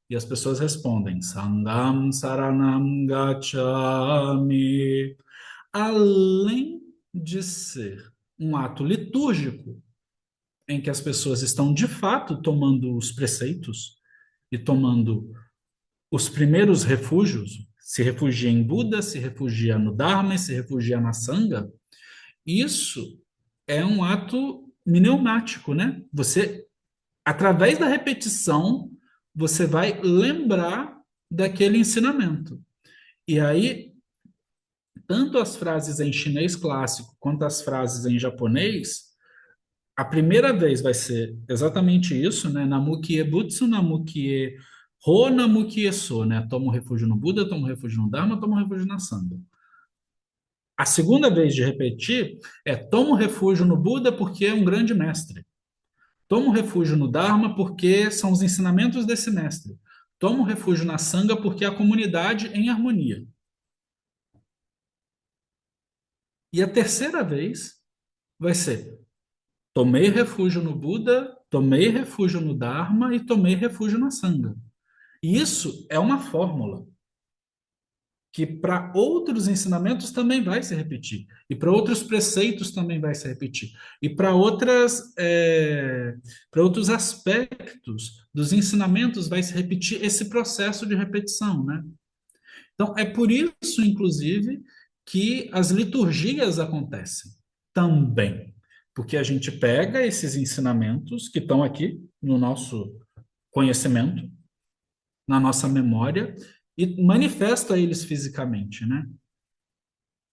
E as pessoas respondem, Sangham Saranam Gacchami. Além de ser um ato litúrgico, em que as pessoas estão de fato tomando os preceitos e tomando os primeiros refúgios, se refugia em Buda, se refugia no Dharma, se refugia na Sangha, isso é um ato mnemônico, né? Você, através da repetição, você vai lembrar daquele ensinamento. E aí, tanto as frases em chinês clássico quanto as frases em japonês, a primeira vez vai ser exatamente isso, né? Namukie Butsu, Namukie Ho, Namukie So, né? Tomo refúgio no Buda, tomo refúgio no Dharma, tomo refúgio na Sangha. A segunda vez de repetir é tomo refúgio no Buda porque é um grande mestre. Tomo refúgio no Dharma porque são os ensinamentos desse mestre. Tomo refúgio na Sangha porque é a comunidade em harmonia. E a terceira vez vai ser tomei refúgio no Buda, tomei refúgio no Dharma e tomei refúgio na Sangha. E isso é uma fórmula que para outros ensinamentos também vai se repetir, e para outros preceitos também vai se repetir, e para outros aspectos dos ensinamentos vai se repetir esse processo de repetição, né? Então, é por isso, inclusive, que as liturgias acontecem também, porque a gente pega esses ensinamentos que estão aqui no nosso conhecimento, na nossa memória, e manifesta eles fisicamente, né?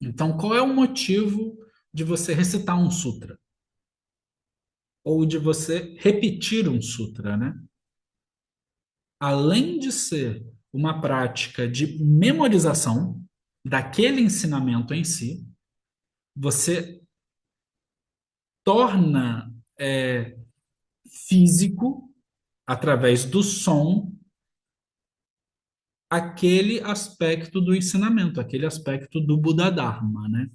Então, qual é o motivo de você recitar um sutra? Ou de você repetir um sutra, né? Além de ser uma prática de memorização daquele ensinamento em si, você torna físico, através do som, aquele aspecto do ensinamento, aquele aspecto do Buda Dharma, né?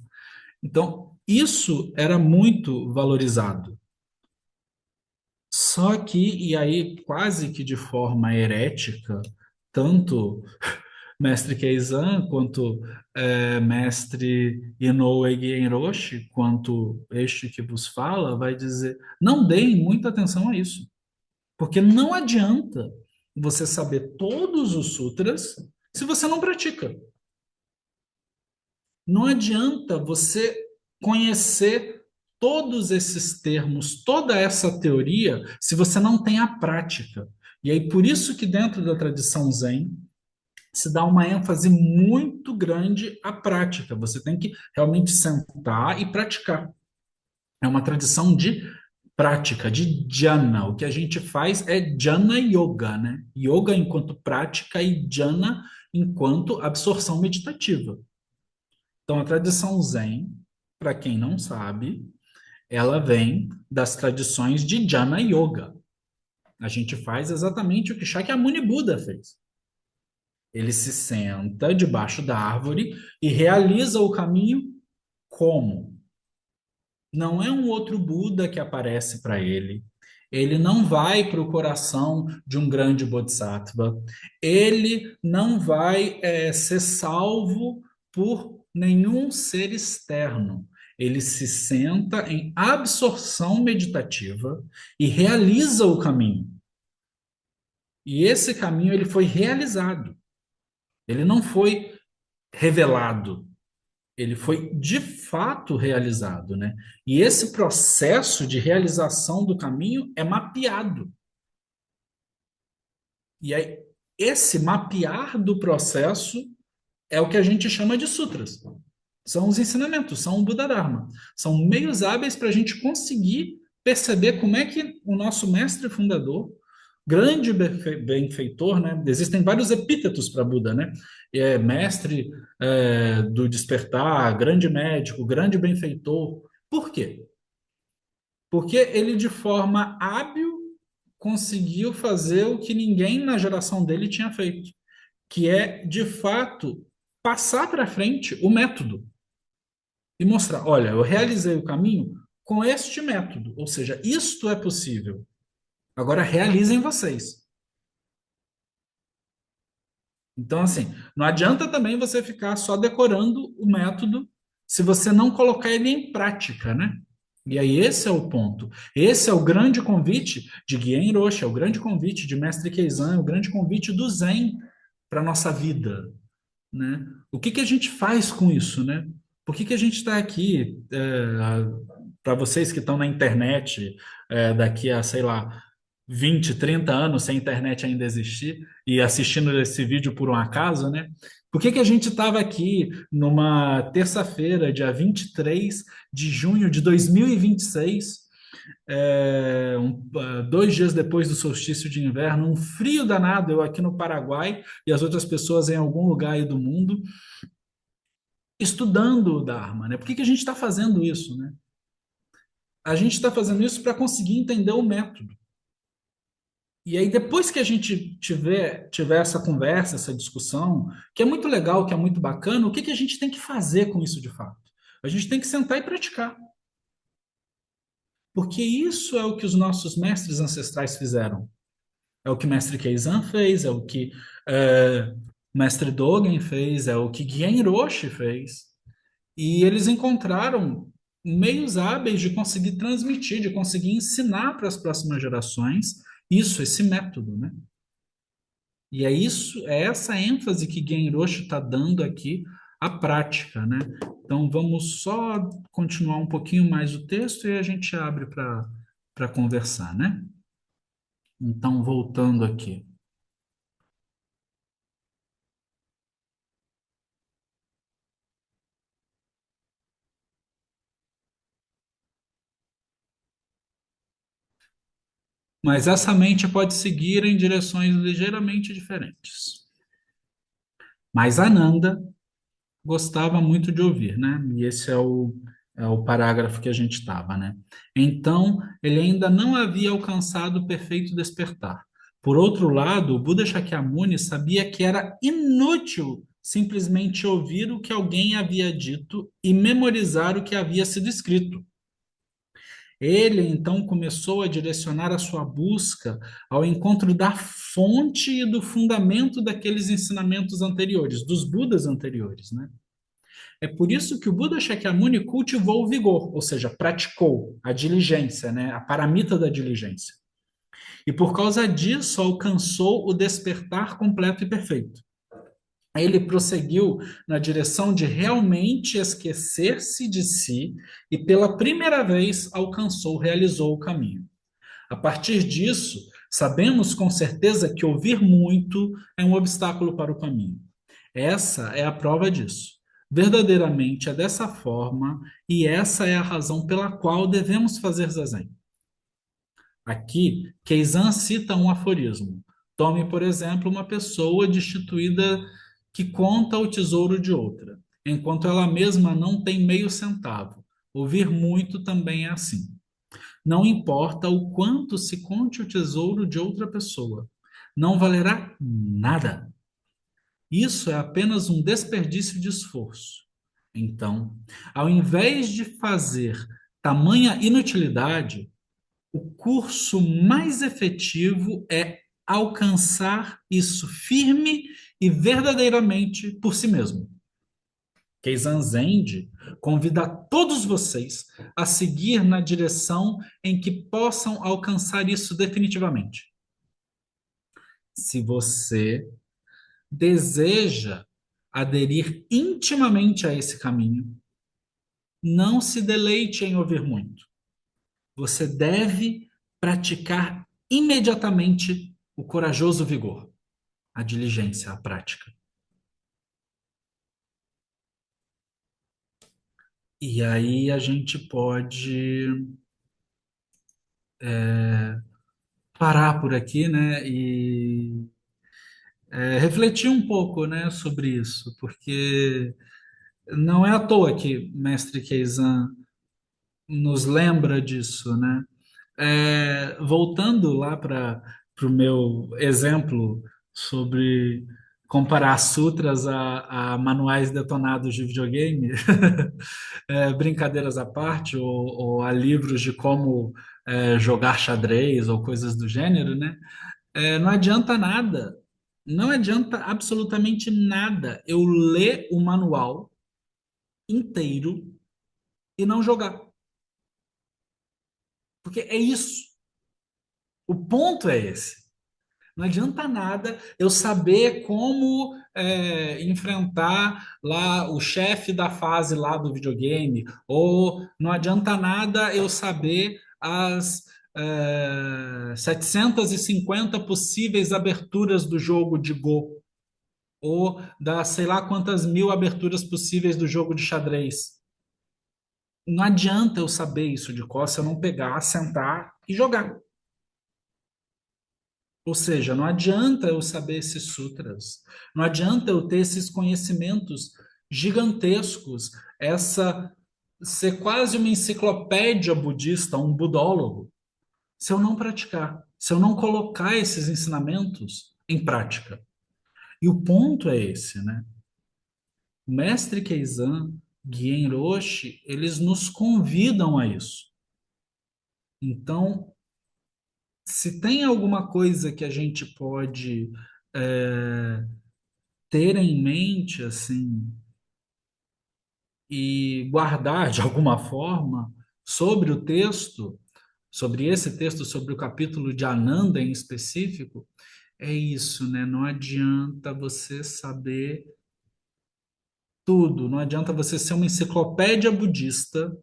Então, isso era muito valorizado. Só que, e aí quase que de forma herética, tanto mestre Keizan, quanto mestre Inoue Genroshi, quanto este que vos fala, vai dizer, não deem muita atenção a isso. Porque não adianta você saber todos os sutras se você não pratica. Não adianta você conhecer todos esses termos, toda essa teoria, se você não tem a prática. E aí, por isso que dentro da tradição Zen se dá uma ênfase muito grande à prática. Você tem que realmente sentar e praticar. É uma tradição de prática, de jhana. O que a gente faz é jhana yoga, né? Yoga enquanto prática e jhana enquanto absorção meditativa. Então, a tradição Zen, para quem não sabe, ela vem das tradições de Jnana Yoga. A gente faz exatamente o que Shakyamuni Buda fez. Ele se senta debaixo da árvore e realiza o caminho como? não é um outro Buda que aparece para ele. Ele não vai para o coração de um grande Bodhisattva. Ele não vai ser salvo por nenhum ser externo. Ele se senta em absorção meditativa e realiza o caminho. E esse caminho ele foi realizado. Ele não foi revelado. Ele foi de fato realizado, né? E esse processo de realização do caminho é mapeado. E aí, esse mapear do processo é o que a gente chama de sutras. São os ensinamentos, são o Buda Dharma. São meios hábeis para a gente conseguir perceber como é que o nosso mestre fundador, grande benfeitor, né? Existem vários epítetos para Buda, né? Mestre do despertar, grande médico, grande benfeitor. Por quê? Porque ele, de forma hábil, conseguiu fazer o que ninguém na geração dele tinha feito, que é, de fato, passar para frente o método e mostrar: olha, eu realizei o caminho com este método, ou seja, isto é possível. Agora realizem vocês. Então, assim, não adianta também você ficar só decorando o método se você não colocar ele em prática, né? E aí esse é o ponto. Esse é o grande convite de Guien Roche, é o grande convite de Mestre Keizan, é o grande convite do Zen para a nossa vida, né? O que que a gente faz com isso, né? Por que que a gente está aqui, para vocês que estão na internet, daqui a, sei lá, 20, 30 anos, sem a internet ainda existir, e assistindo esse vídeo por um acaso, né? Por que que a gente estava aqui numa terça-feira, dia 23 de junho de 2026, 2 dias depois do solstício de inverno, um frio danado, eu aqui no Paraguai e as outras pessoas em algum lugar aí do mundo, estudando o Dharma, né? Por que que a gente está fazendo isso, né? A gente está fazendo isso para conseguir entender o método. E aí, depois que a gente tiver essa conversa, essa discussão, que é muito legal, que é muito bacana, o que que a gente tem que fazer com isso de fato? A gente tem que sentar e praticar. Porque isso é o que os nossos mestres ancestrais fizeram. É o que mestre Keizan fez, é o que mestre Dogen fez, é o que Gen Roshi fez. E eles encontraram meios hábeis de conseguir transmitir, de conseguir ensinar para as próximas gerações isso, esse método, né? E é isso, é essa ênfase que Genroshi está dando aqui à prática, né? Então vamos só continuar um pouquinho mais o texto e a gente abre para conversar, né? Então, voltando aqui. Mas essa mente pode seguir em direções ligeiramente diferentes. Mas Ananda gostava muito de ouvir, né? E esse é o parágrafo que a gente estava, né? Então, ele ainda não havia alcançado o perfeito despertar. Por outro lado, o Buda Shakyamuni sabia que era inútil simplesmente ouvir o que alguém havia dito e memorizar o que havia sido escrito. Ele então começou a direcionar a sua busca ao encontro da fonte e do fundamento daqueles ensinamentos anteriores, dos Budas anteriores, né? É por isso que o Buda Shakyamuni cultivou o vigor, ou seja, praticou a diligência, né? A paramita da diligência. E por causa disso alcançou o despertar completo e perfeito. Ele prosseguiu na direção de realmente esquecer-se de si e pela primeira vez alcançou, realizou o caminho. A partir disso, sabemos com certeza que ouvir muito é um obstáculo para o caminho. Essa é a prova disso. Verdadeiramente é dessa forma, e essa é a razão pela qual devemos fazer zazen. Aqui, Keizan cita um aforismo. Tome, por exemplo, uma pessoa destituída que conta o tesouro de outra, enquanto ela mesma não tem meio centavo. Ouvir muito também é assim. Não importa o quanto se conte o tesouro de outra pessoa, não valerá nada. Isso é apenas um desperdício de esforço. Então, ao invés de fazer Tamanha inutilidade, o curso mais efetivo é alcançar isso firme e verdadeiramente por si mesmo. Keizan Zend convida todos vocês a seguir na direção em que possam alcançar isso definitivamente. Se você deseja aderir intimamente a esse caminho, não se deleite em ouvir muito. Você deve praticar imediatamente o corajoso vigor, a diligência, a prática. E aí a gente pode parar por aqui, né, e refletir um pouco, né, sobre isso, porque não é à toa que Mestre Keizan nos lembra disso, né? Voltando lá para o meu exemplo sobre comparar sutras a manuais detonados de videogame, brincadeiras à parte, ou a livros de como jogar xadrez ou coisas do gênero, né? Não adianta nada, não adianta absolutamente nada eu ler o manual inteiro e não jogar, porque é isso. O ponto é esse. Não adianta nada eu saber como enfrentar lá o chefe da fase lá do videogame, ou não adianta nada eu saber as 750 possíveis aberturas do jogo de Go, ou das sei lá quantas mil aberturas possíveis do jogo de xadrez. Não adianta eu saber isso de cor se eu não pegar, sentar e jogar. Ou seja, não adianta eu saber esses sutras, não adianta eu ter esses conhecimentos gigantescos, essa ser quase uma enciclopédia budista, um budólogo, se eu não praticar, se eu não colocar esses ensinamentos em prática. E o ponto é esse, né? O Mestre Keizan, Guien Roshi, eles nos convidam a isso. Então, se tem alguma coisa que a gente pode é, ter em mente assim e guardar de alguma forma sobre o texto, sobre esse texto, sobre o capítulo de Ananda em específico, é isso, né? Não adianta você saber tudo, não adianta você ser uma enciclopédia budista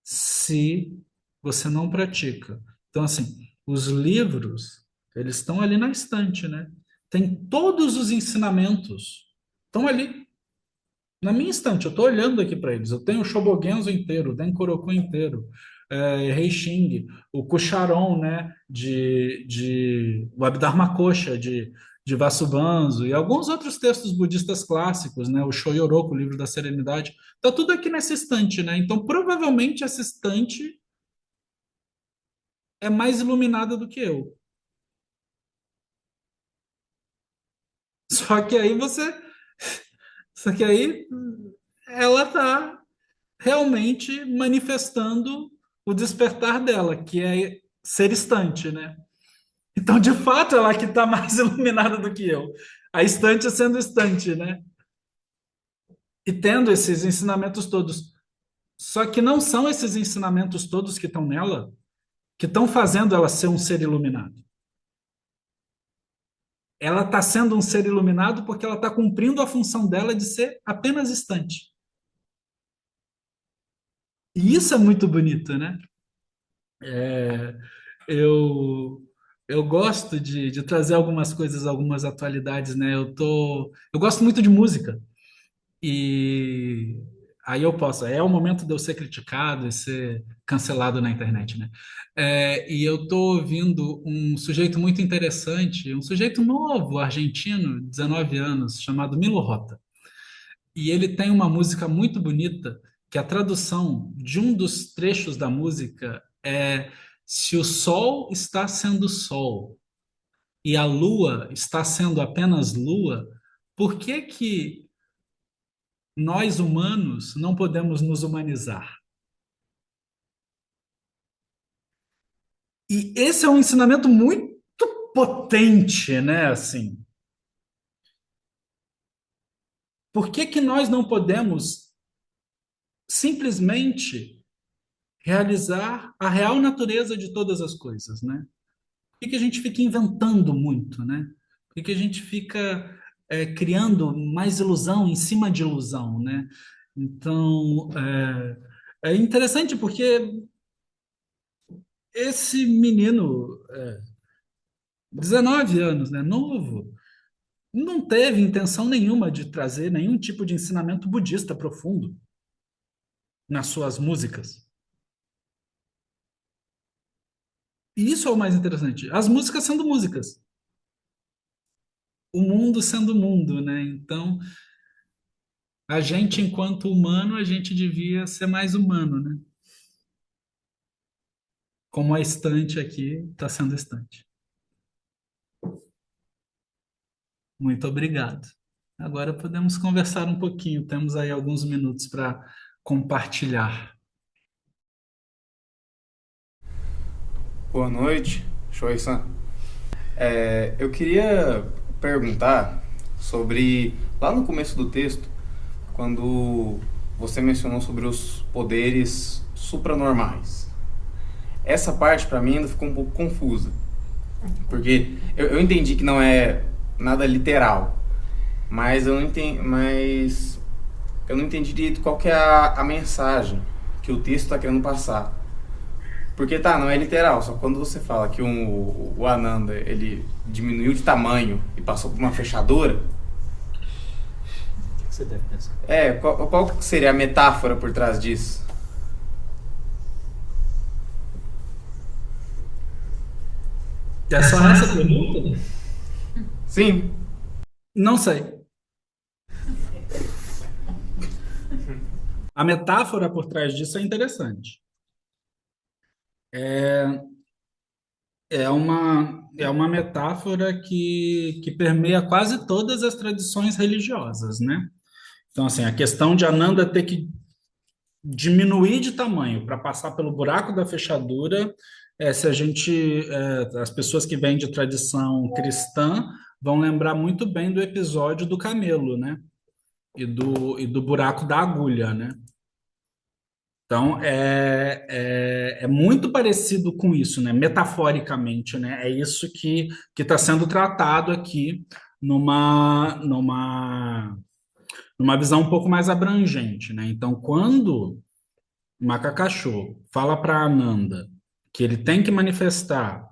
se você não pratica. Então, assim, os livros, eles estão ali na estante, né? Tem todos os ensinamentos, estão ali. Na minha estante, eu estou olhando aqui para eles. Eu tenho o Shobogenzo inteiro, o Denkoroku inteiro, Reishin, o Kucharon, né, o Abdharmakosha de Vasubanzo e alguns outros textos budistas clássicos, né, o Shoyoroku, o livro da Serenidade. Está tudo aqui nessa estante, né? Então, provavelmente essa estante é mais iluminada do que eu. Só que aí você, só que aí ela está realmente manifestando o despertar dela, que é ser estante, né? Então, de fato, ela que está mais iluminada do que eu. A estante sendo estante, né? E tendo esses ensinamentos todos. Só que não são esses ensinamentos todos que estão nela que estão fazendo ela ser um ser iluminado. Ela está sendo um ser iluminado porque ela está cumprindo a função dela de ser apenas estante. E isso é muito bonito, né? É, eu eu gosto de trazer algumas coisas, algumas atualidades, né? Eu gosto muito de música e aí eu posso, é o momento de eu ser criticado e ser cancelado na internet, né? E eu tô ouvindo um sujeito muito interessante, um sujeito novo, argentino, 19 anos, chamado Milo Rota. E ele tem uma música muito bonita, que a tradução de um dos trechos da música é: se o sol está sendo sol e a lua está sendo apenas lua, por que que nós humanos não podemos nos humanizar? E esse é um ensinamento muito potente, né? Assim, por que que nós não podemos simplesmente realizar a real natureza de todas as coisas, né? Por que que a gente fica inventando muito, né? Por que que a gente fica criando mais ilusão em cima de ilusão, né? Então, é interessante porque esse menino, 19 anos, né, novo, não teve intenção nenhuma de trazer nenhum tipo de ensinamento budista profundo nas suas músicas. E isso é o mais interessante. As músicas sendo músicas, o mundo sendo mundo, né? Então, a gente, enquanto humano, a gente devia ser mais humano, né? Como a estante aqui está sendo estante. Muito obrigado. Agora podemos conversar um pouquinho. Temos aí alguns minutos para compartilhar. Boa noite, Shoei-san. Eu queria perguntar sobre, lá no começo do texto, quando você mencionou sobre os poderes supranormais. Essa parte para mim ainda ficou um pouco confusa, porque eu entendi que não é nada literal, mas eu não entendi direito qual que é a mensagem que o texto está querendo passar. Porque tá, não é literal, só quando você fala que o Ananda ele diminuiu de tamanho e passou por uma fechadura, Você deve pensar. qual seria a metáfora por trás disso? É só essa pergunta? Sim. Não sei. A metáfora por trás disso é interessante. É uma metáfora que permeia quase todas as tradições religiosas, né? Então, assim, a questão de Ananda ter que diminuir de tamanho para passar pelo buraco da fechadura, se a gente, as pessoas que vêm de tradição cristã vão lembrar muito bem do episódio do camelo, né? E do buraco da agulha, né? Então, é muito parecido com isso, né? Metaforicamente, né? É isso que está sendo tratado aqui numa visão um pouco mais abrangente, né? Então, quando Macacachô fala para Ananda que ele tem que manifestar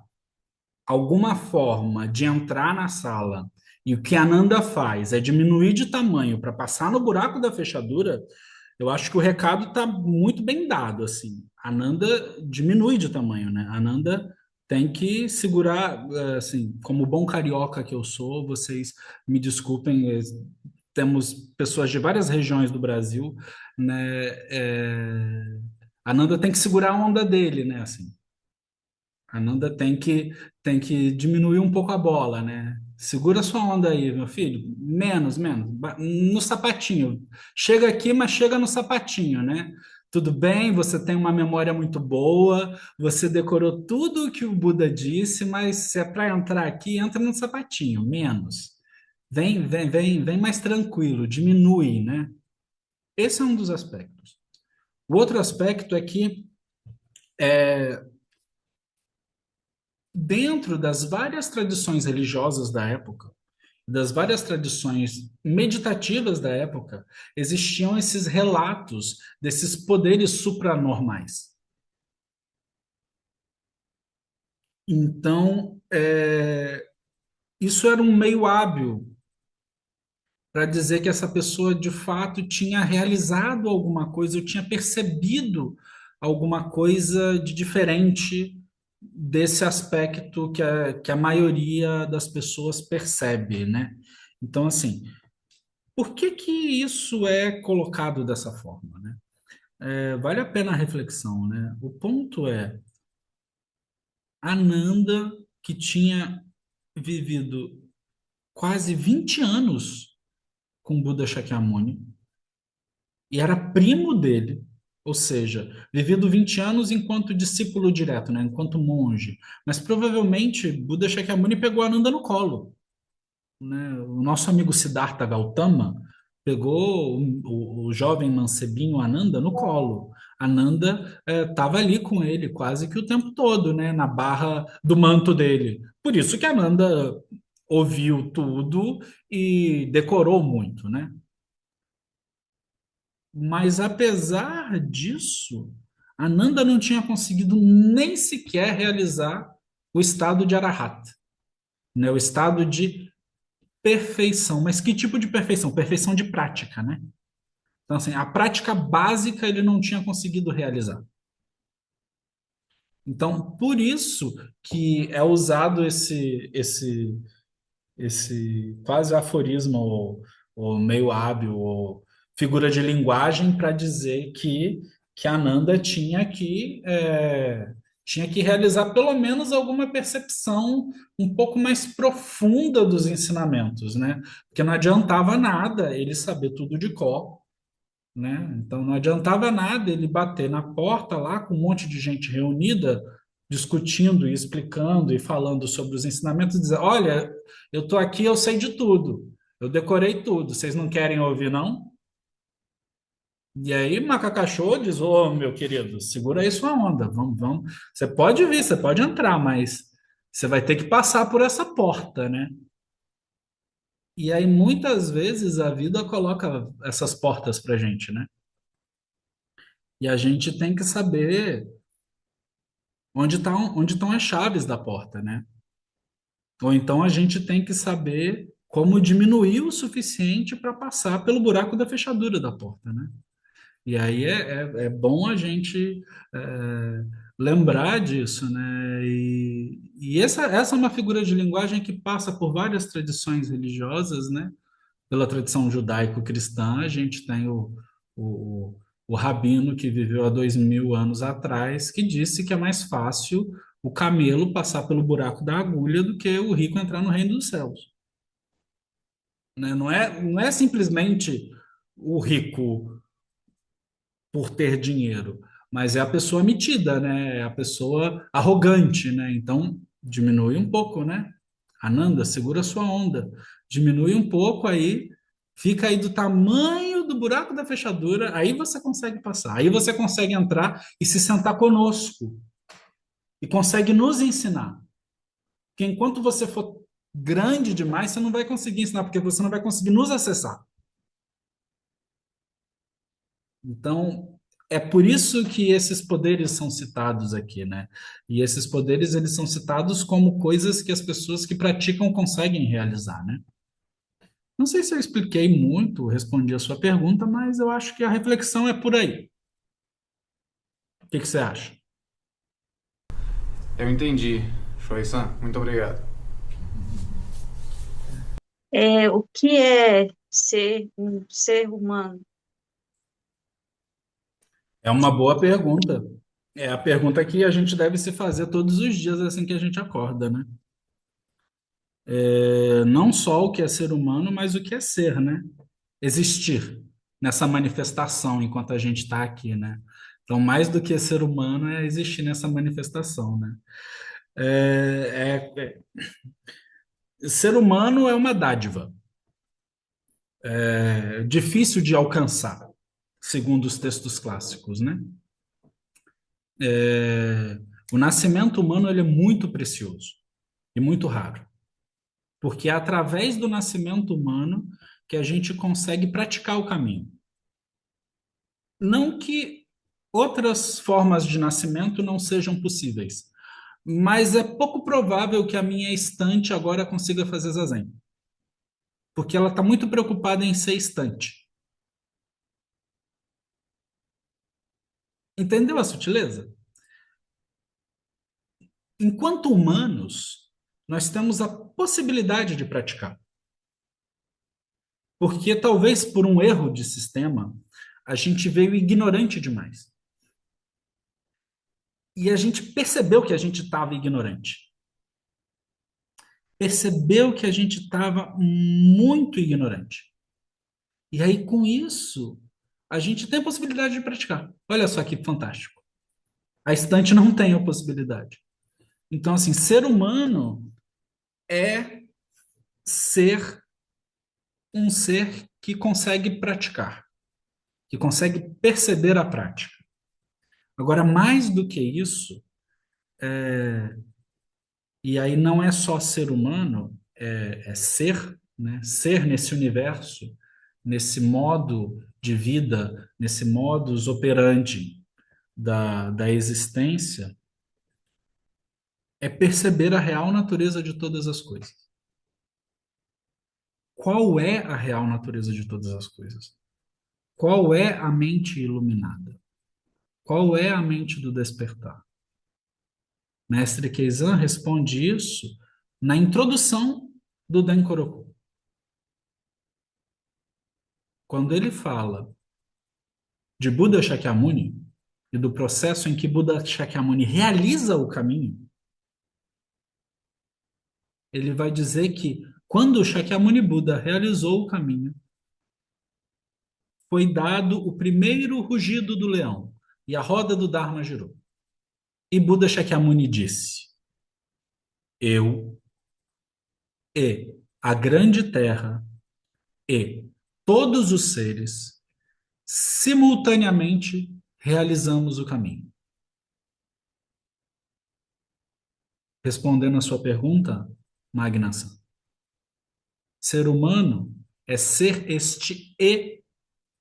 alguma forma de entrar na sala e o que Ananda faz é diminuir de tamanho para passar no buraco da fechadura, eu acho que o recado está muito bem dado, assim. Ananda diminui de tamanho, né? Ananda tem que segurar, assim, como bom carioca que eu sou, vocês me desculpem, temos pessoas de várias regiões do Brasil, né? Ananda tem que segurar a onda dele, né? Assim, Ananda tem que diminuir um pouco a bola, né? Segura sua onda aí, meu filho. Menos, menos. No sapatinho. Chega aqui, mas chega no sapatinho, né? Tudo bem, você tem uma memória muito boa, você decorou tudo o que o Buda disse, mas se é para entrar aqui, entra no sapatinho, menos. Vem, vem, vem, vem mais tranquilo, diminui, né? Esse é um dos aspectos. O outro aspecto é que dentro das várias tradições religiosas da época, das várias tradições meditativas da época, existiam esses relatos desses poderes supranormais. Então, isso era um meio hábil para dizer que essa pessoa de fato tinha realizado alguma coisa, ou tinha percebido alguma coisa de diferente desse aspecto que a maioria das pessoas percebe, né? Então, assim, por que que isso é colocado dessa forma, né? Vale a pena a reflexão, né? O ponto é, Ananda, que tinha vivido quase 20 anos com Buda Shakyamuni, e era primo dele, Ou seja, vivido 20 anos enquanto discípulo direto, né? Enquanto monge. Mas provavelmente Buda Shakyamuni pegou Ananda no colo, né? O nosso amigo Siddhartha Gautama pegou o jovem mancebinho Ananda no colo. Ananda estava ali com ele quase que o tempo todo, né? Na barra do manto dele. Por isso que Ananda ouviu tudo e decorou muito, né? Mas apesar disso, Ananda não tinha conseguido nem sequer realizar o estado de Arahata, né? O estado de perfeição. Mas que tipo de perfeição? Perfeição de prática, né? Então, assim, a prática básica ele não tinha conseguido realizar. Então, por isso que é usado esse quase aforismo ou meio hábil ou figura de linguagem para dizer que Ananda tinha que realizar pelo menos alguma percepção um pouco mais profunda dos ensinamentos, né? Porque não adiantava nada ele saber tudo de cor, né? Então não adiantava nada ele bater na porta lá com um monte de gente reunida, discutindo e explicando e falando sobre os ensinamentos e dizer, olha, eu estou aqui, eu sei de tudo, eu decorei tudo, vocês não querem ouvir, não? E aí Macacachô diz, ô meu querido, segura aí sua onda, vamos, vamos. Você pode vir, você pode entrar, mas você vai ter que passar por essa porta, né? E aí muitas vezes a vida coloca essas portas pra gente, né? E a gente tem que saber onde estão as chaves da porta, né? Ou então a gente tem que saber como diminuir o suficiente para passar pelo buraco da fechadura da porta, né? E aí é bom a gente é, lembrar disso, né? E essa é uma figura de linguagem que passa por várias tradições religiosas, né? Pela tradição judaico-cristã, a gente tem o, o rabino que viveu há 2000 anos atrás, que disse que é mais fácil o camelo passar pelo buraco da agulha do que o rico entrar no reino dos céus. Né? Não é simplesmente o rico por ter dinheiro, mas é a pessoa metida, né? É a pessoa arrogante, né? Então, diminui um pouco, né? Ananda, segura sua onda. Diminui um pouco aí, fica aí do tamanho do buraco da fechadura, aí você consegue passar. Aí você consegue entrar e se sentar conosco e consegue nos ensinar. Porque enquanto você for grande demais, você não vai conseguir ensinar, porque você não vai conseguir nos acessar. Então, é por isso que esses poderes são citados aqui, né? E esses poderes, eles são citados como coisas que as pessoas que praticam conseguem realizar, né? Não sei se eu expliquei muito, respondi a sua pergunta, mas eu acho que a reflexão é por aí. O que que você acha? Eu entendi, Shoei-san. Muito obrigado. O que é ser um ser humano? É uma boa pergunta. É a pergunta que a gente deve se fazer todos os dias assim que a gente acorda, né? Não só o que é ser humano, mas o que é ser, né? Existir nessa manifestação enquanto a gente está aqui, né? Então, mais do que ser humano é existir nessa manifestação, né? Ser humano é uma dádiva, difícil de alcançar, segundo os textos clássicos, né? É, o nascimento humano ele é muito precioso e muito raro, porque é através do nascimento humano que a gente consegue praticar o caminho. Não que outras formas de nascimento não sejam possíveis, mas é pouco provável que a minha estante agora consiga fazer zazen, porque ela está muito preocupada em ser estante. Entendeu a sutileza? Enquanto humanos, nós temos a possibilidade de praticar, porque talvez por um erro de sistema, a gente veio ignorante demais. E a gente percebeu que a gente estava ignorante. Percebeu que a gente estava muito ignorante. E aí, com isso, a gente tem a possibilidade de praticar. Olha só que fantástico. A estante não tem a possibilidade. Então, assim, ser humano é ser um ser que consegue praticar, que consegue perceber a prática. Agora, mais do que isso, e aí não é só ser humano, é ser, né? Ser nesse universo, nesse modo de vida, nesse modus operandi da existência, é perceber a real natureza de todas as coisas. Qual é a real natureza de todas as coisas? Qual é a mente iluminada? Qual é a mente do despertar? Mestre Keizan responde isso na introdução do Dankoroku. Quando ele fala de Buda Shakyamuni e do processo em que Buda Shakyamuni realiza o caminho, ele vai dizer que quando Shakyamuni Buda realizou o caminho, foi dado o primeiro rugido do leão e a roda do Dharma girou. E Buda Shakyamuni disse: Eu e a grande terra e todos os seres simultaneamente realizamos o caminho. Respondendo a sua pergunta, Magnação, ser humano é ser este E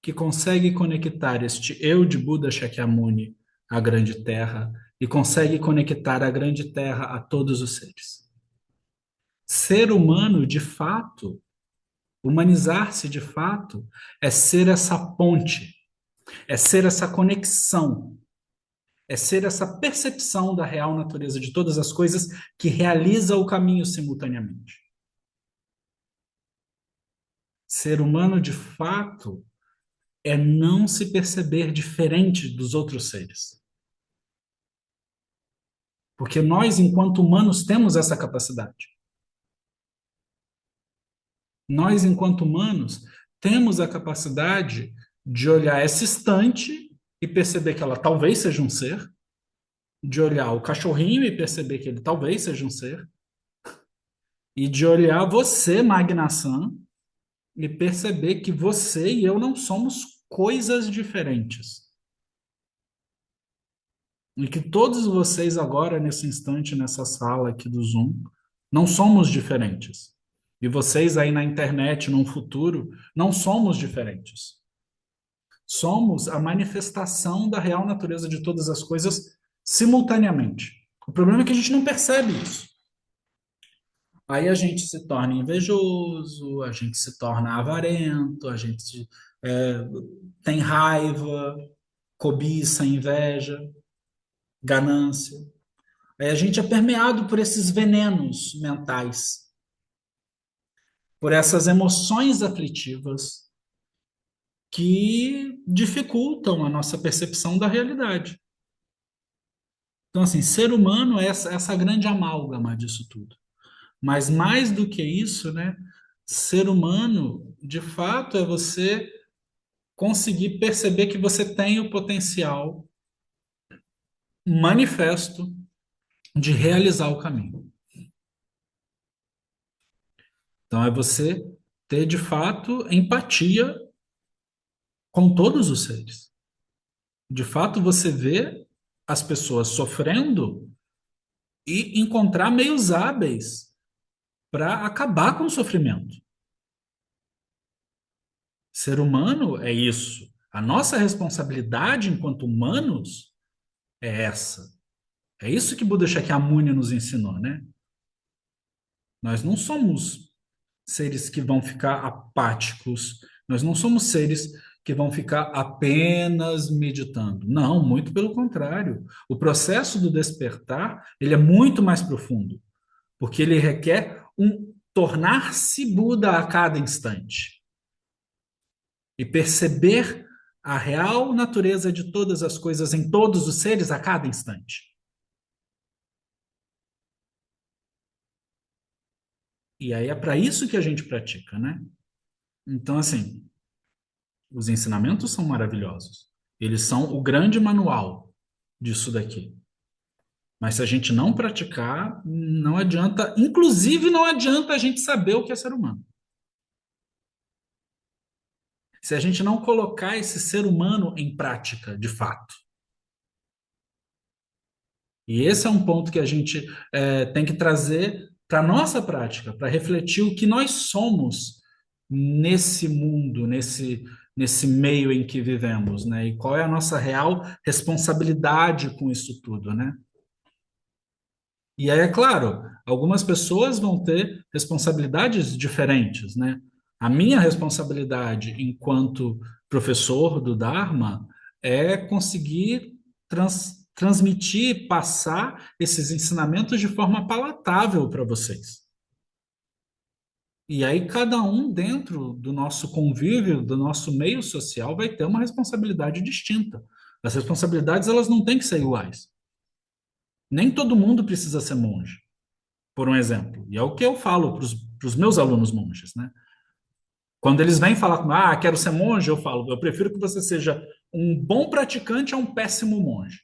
que consegue conectar este eu de Buda Shakyamuni à grande terra e consegue conectar a grande terra a todos os seres. Ser humano, de fato, humanizar-se de fato, é ser essa ponte, é ser essa conexão, é ser essa percepção da real natureza de todas as coisas que realiza o caminho simultaneamente. Ser humano, de fato, é não se perceber diferente dos outros seres. Porque nós, enquanto humanos, temos essa capacidade. Nós, enquanto humanos, temos a capacidade de olhar essa estante e perceber que ela talvez seja um ser, de olhar o cachorrinho e perceber que ele talvez seja um ser, e de olhar você, Magna-san, e perceber que você e eu não somos coisas diferentes. E que todos vocês agora, nesse instante, nessa sala aqui do Zoom, não somos diferentes. E vocês aí na internet, no futuro, não somos diferentes. Somos a manifestação da real natureza de todas as coisas simultaneamente. O problema é que a gente não percebe isso. Aí a gente se torna invejoso, a gente se torna avarento, a gente é, tem raiva, cobiça, inveja, ganância. Aí a gente é permeado por esses venenos mentais, por essas emoções aflitivas que dificultam a nossa percepção da realidade. Então, assim, ser humano é essa grande amálgama disso tudo. Mas mais do que isso, né? Ser humano, de fato, é você conseguir perceber que você tem o potencial manifesto de realizar o caminho. Então, é você ter, de fato, empatia com todos os seres. De fato, você vê as pessoas sofrendo e encontrar meios hábeis para acabar com o sofrimento. Ser humano é isso. A nossa responsabilidade enquanto humanos é essa. É isso que Buda Shakyamuni nos ensinou, né? Nós não somos seres que vão ficar apáticos, nós não somos seres que vão ficar apenas meditando. Não, muito pelo contrário. O processo do despertar, ele é muito mais profundo, porque ele requer um tornar-se Buda a cada instante e perceber a real natureza de todas as coisas em todos os seres a cada instante. E aí é para isso que a gente pratica, né? Então, assim, Os ensinamentos são maravilhosos. Eles são o grande manual disso daqui. Mas se a gente não praticar, não adianta, inclusive não adianta a gente saber o que é ser humano. Se a gente não colocar esse ser humano em prática, de fato. E esse é um ponto que a gente tem que trazer para a nossa prática, para refletir o que nós somos nesse mundo, nesse meio em que vivemos, né? E qual é a nossa real responsabilidade com isso tudo, né? E aí, é claro, algumas pessoas vão ter responsabilidades diferentes, né? A minha responsabilidade enquanto professor do Dharma é conseguir transmitir, passar esses ensinamentos de forma palatável para vocês. E aí, cada um dentro do nosso convívio, do nosso meio social, vai ter uma responsabilidade distinta. As responsabilidades, elas não têm que ser iguais. Nem todo mundo precisa ser monge, por um exemplo. E é o que eu falo para os meus alunos monges, né? Quando eles vêm falar comigo, quero ser monge, eu falo, eu prefiro que você seja um bom praticante a um péssimo monge.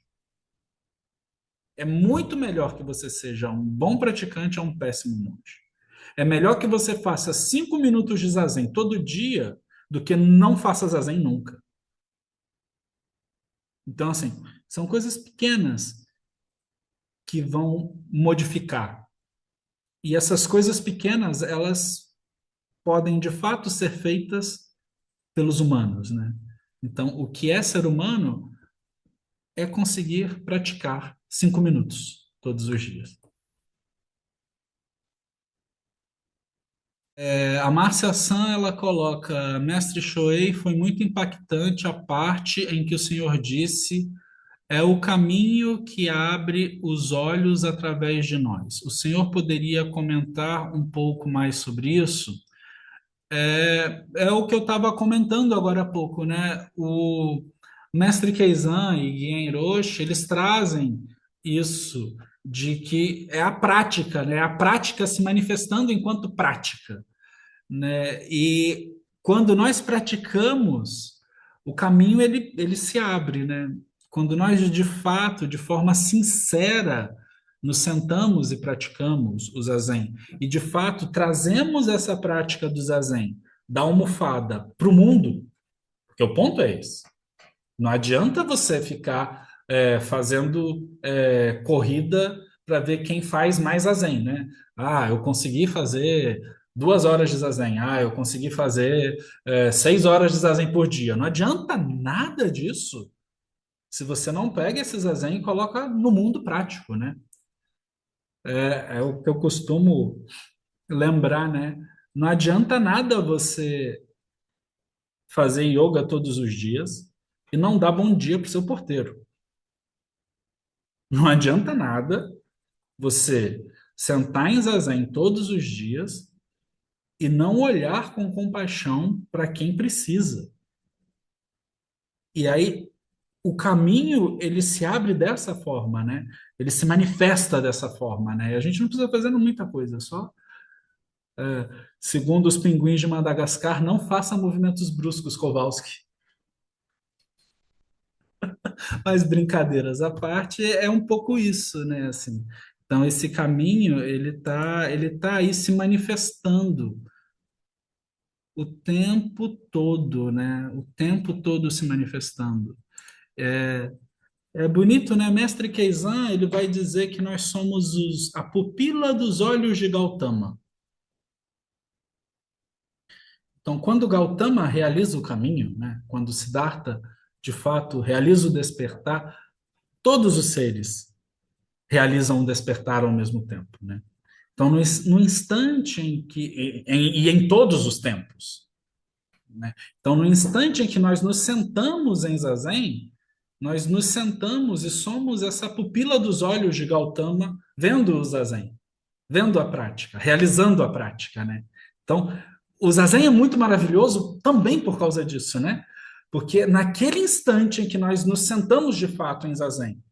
É muito melhor que você seja um bom praticante a um péssimo monge. É melhor que você faça 5 minutos de zazen todo dia do que não faça zazen nunca. Então, assim, são coisas pequenas que vão modificar. E essas coisas pequenas, elas podem de fato ser feitas pelos humanos, né? Então, o que é ser humano é conseguir praticar 5 minutos todos os dias. A Márcia San, ela coloca, Mestre Shoei, foi muito impactante a parte em que o senhor disse é o caminho que abre os olhos através de nós. O senhor poderia comentar um pouco mais sobre isso? É o que eu estava comentando agora há pouco, né? O Mestre Keizan e Guien Roche, eles trazem isso de que é a prática, né? A prática se manifestando enquanto prática, né? E quando nós praticamos, o caminho ele se abre, né? Quando nós de fato, de forma sincera, nos sentamos e praticamos o zazen e de fato trazemos essa prática do zazen da almofada para o mundo, porque o ponto é esse. Não adianta você ficar fazendo corrida para ver quem faz mais zazen, né? Eu consegui fazer 2 horas de zazen. Eu consegui fazer 6 horas de zazen por dia. Não adianta nada disso se você não pega esse zazen e coloca no mundo prático, né? É o que eu costumo lembrar, né? Não adianta nada você fazer yoga todos os dias e não dar bom dia para o seu porteiro. Não adianta nada você sentar em zazen todos os dias e não olhar com compaixão para quem precisa. E aí o caminho ele se abre dessa forma, né? Ele se manifesta dessa forma, né? E a gente não precisa fazer muita coisa, só segundo os pinguins de Madagascar, não faça movimentos bruscos, Kowalski. Mas brincadeiras à parte, é um pouco isso, né? Assim, então esse caminho ele tá aí se manifestando o tempo todo, né? O tempo todo se manifestando. É bonito, né? Mestre Keizan, ele vai dizer que nós somos a pupila dos olhos de Gautama. Então, quando Gautama realiza o caminho, né? Quando Siddhartha, de fato, realiza o despertar, todos os seres realizam o despertar ao mesmo tempo, né? Então, no instante em que, e em todos os tempos, né? Então, no instante em que nós nos sentamos em Zazen, nós nos sentamos e somos essa pupila dos olhos de Gautama vendo o Zazen, vendo a prática, realizando a prática, né? Então, o Zazen é muito maravilhoso também por causa disso, né? Porque naquele instante em que nós nos sentamos de fato em Zazen,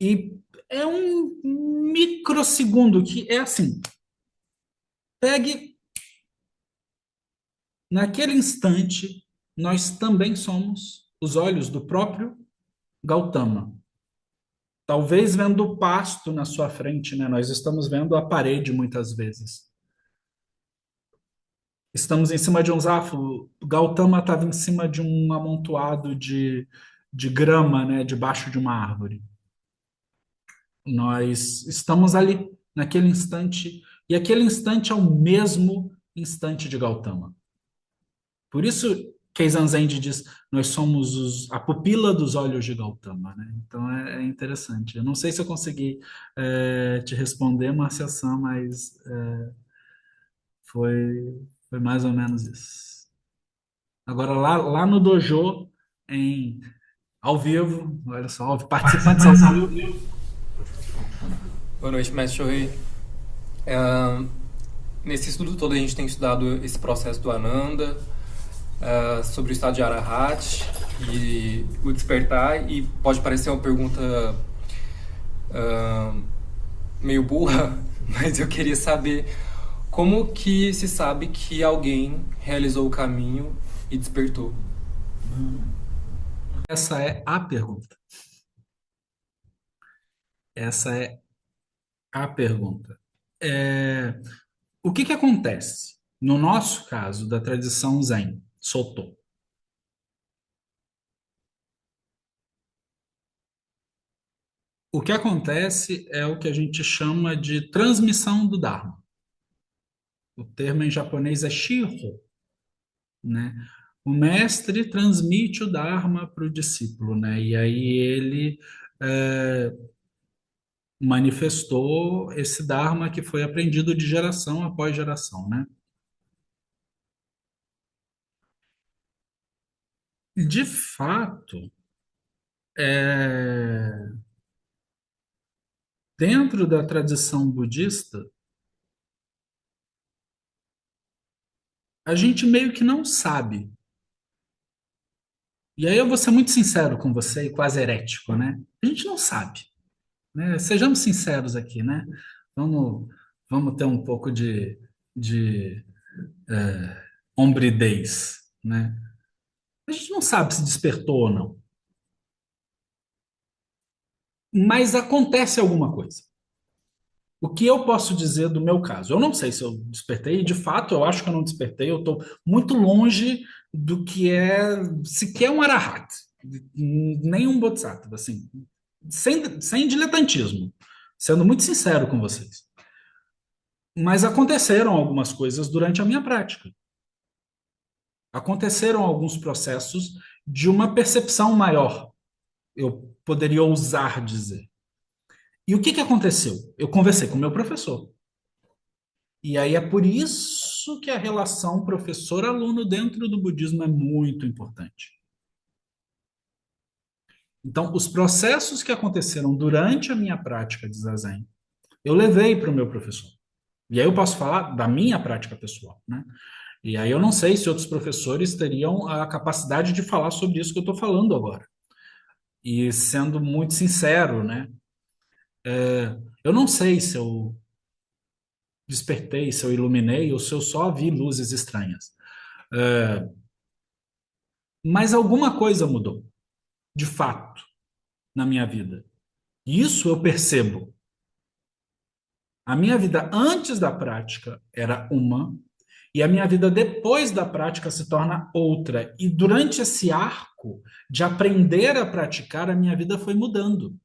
e é um microsegundo que é assim, pegue naquele instante nós também somos os olhos do próprio Gautama. Talvez vendo o pasto na sua frente, né? Nós estamos vendo a parede muitas vezes. Estamos em cima de um zafo. Gautama estava em cima de um amontoado de grama, né? Debaixo de uma árvore. Nós estamos ali, naquele instante, e aquele instante é o mesmo instante de Gautama. Por isso, Keizan Zenji diz, nós somos a pupila dos olhos de Gautama, né? Então é interessante. Eu não sei se eu consegui te responder, Marcia-san, mas foi mais ou menos isso. Agora, lá no dojo, ao vivo, olha só, participantes ao vivo. Boa noite, mestre Shohei. Nesse estudo todo a gente tem estudado esse processo do Ananda, sobre o estado de Arahat e o despertar, e pode parecer uma pergunta meio burra, mas eu queria saber como que se sabe que alguém realizou o caminho e despertou. Essa é a pergunta. Essa é a pergunta. O que acontece? No nosso caso, da tradição Zen, Soto, o que acontece é o que a gente chama de transmissão do Dharma. O termo em japonês é Shiho, né? O mestre transmite o Dharma para o discípulo, né? E aí ele manifestou esse Dharma que foi aprendido de geração após geração, né? De fato, dentro da tradição budista, a gente meio que não sabe. E aí eu vou ser muito sincero com você e quase herético, né? A gente não sabe, né? Sejamos sinceros aqui, né? Vamos, vamos ter um pouco de hombridez, né? A gente não sabe se despertou ou não, mas acontece alguma coisa. O que eu posso dizer do meu caso? Eu não sei se eu despertei, de fato, eu acho que eu não despertei, eu estou muito longe do que é sequer um arahat, nem um bodhisattva, assim, sem diletantismo, sendo muito sincero com vocês. Mas aconteceram algumas coisas durante a minha prática. Aconteceram alguns processos de uma percepção maior, eu poderia ousar dizer. E o que aconteceu? Eu conversei com o meu professor. E aí é por isso que a relação professor-aluno dentro do budismo é muito importante. Então, os processos que aconteceram durante a minha prática de zazen, eu levei para o meu professor. E aí eu posso falar da minha prática pessoal, né? E aí eu não sei se outros professores teriam a capacidade de falar sobre isso que eu estou falando agora. E sendo muito sincero, né? Eu não sei se eu despertei, se eu iluminei ou se eu só vi luzes estranhas. Mas alguma coisa mudou, de fato, na minha vida. Isso eu percebo. A minha vida antes da prática era uma, e a minha vida depois da prática se torna outra. E durante esse arco de aprender a praticar, a minha vida foi mudando.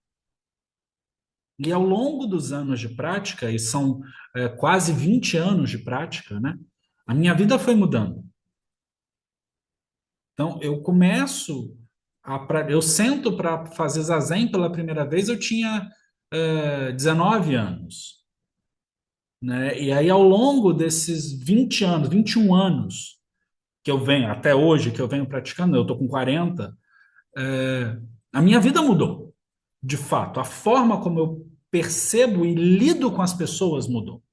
E ao longo dos anos de prática, e são quase 20 anos de prática, né? A minha vida foi mudando. Então, eu sento para fazer zazen pela primeira vez, eu tinha 19 anos, né? E aí, ao longo desses 20 anos, 21 anos que eu venho, até hoje, que eu venho praticando, eu estou com 40, a minha vida mudou, de fato. A forma como eu percebo e lido com as pessoas mudou.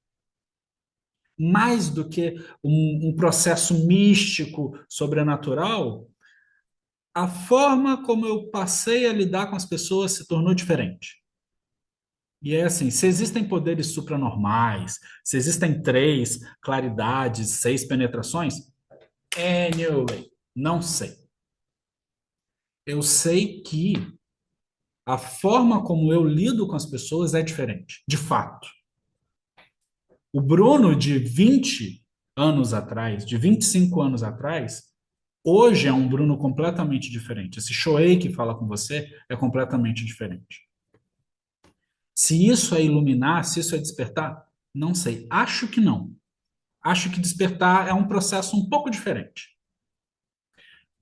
Mais do que um processo místico, sobrenatural, a forma como eu passei a lidar com as pessoas se tornou diferente. E é assim, se existem poderes supranormais, se existem 3 claridades, 6 penetrações, anyway, Não sei. Eu sei que a forma como eu lido com as pessoas é diferente, de fato. O Bruno de 20 anos atrás, de 25 anos atrás, hoje é um Bruno completamente diferente. Esse Shoei que fala com você é completamente diferente. Se isso é iluminar, se isso é despertar, não sei. Acho que não. Acho que despertar é um processo um pouco diferente.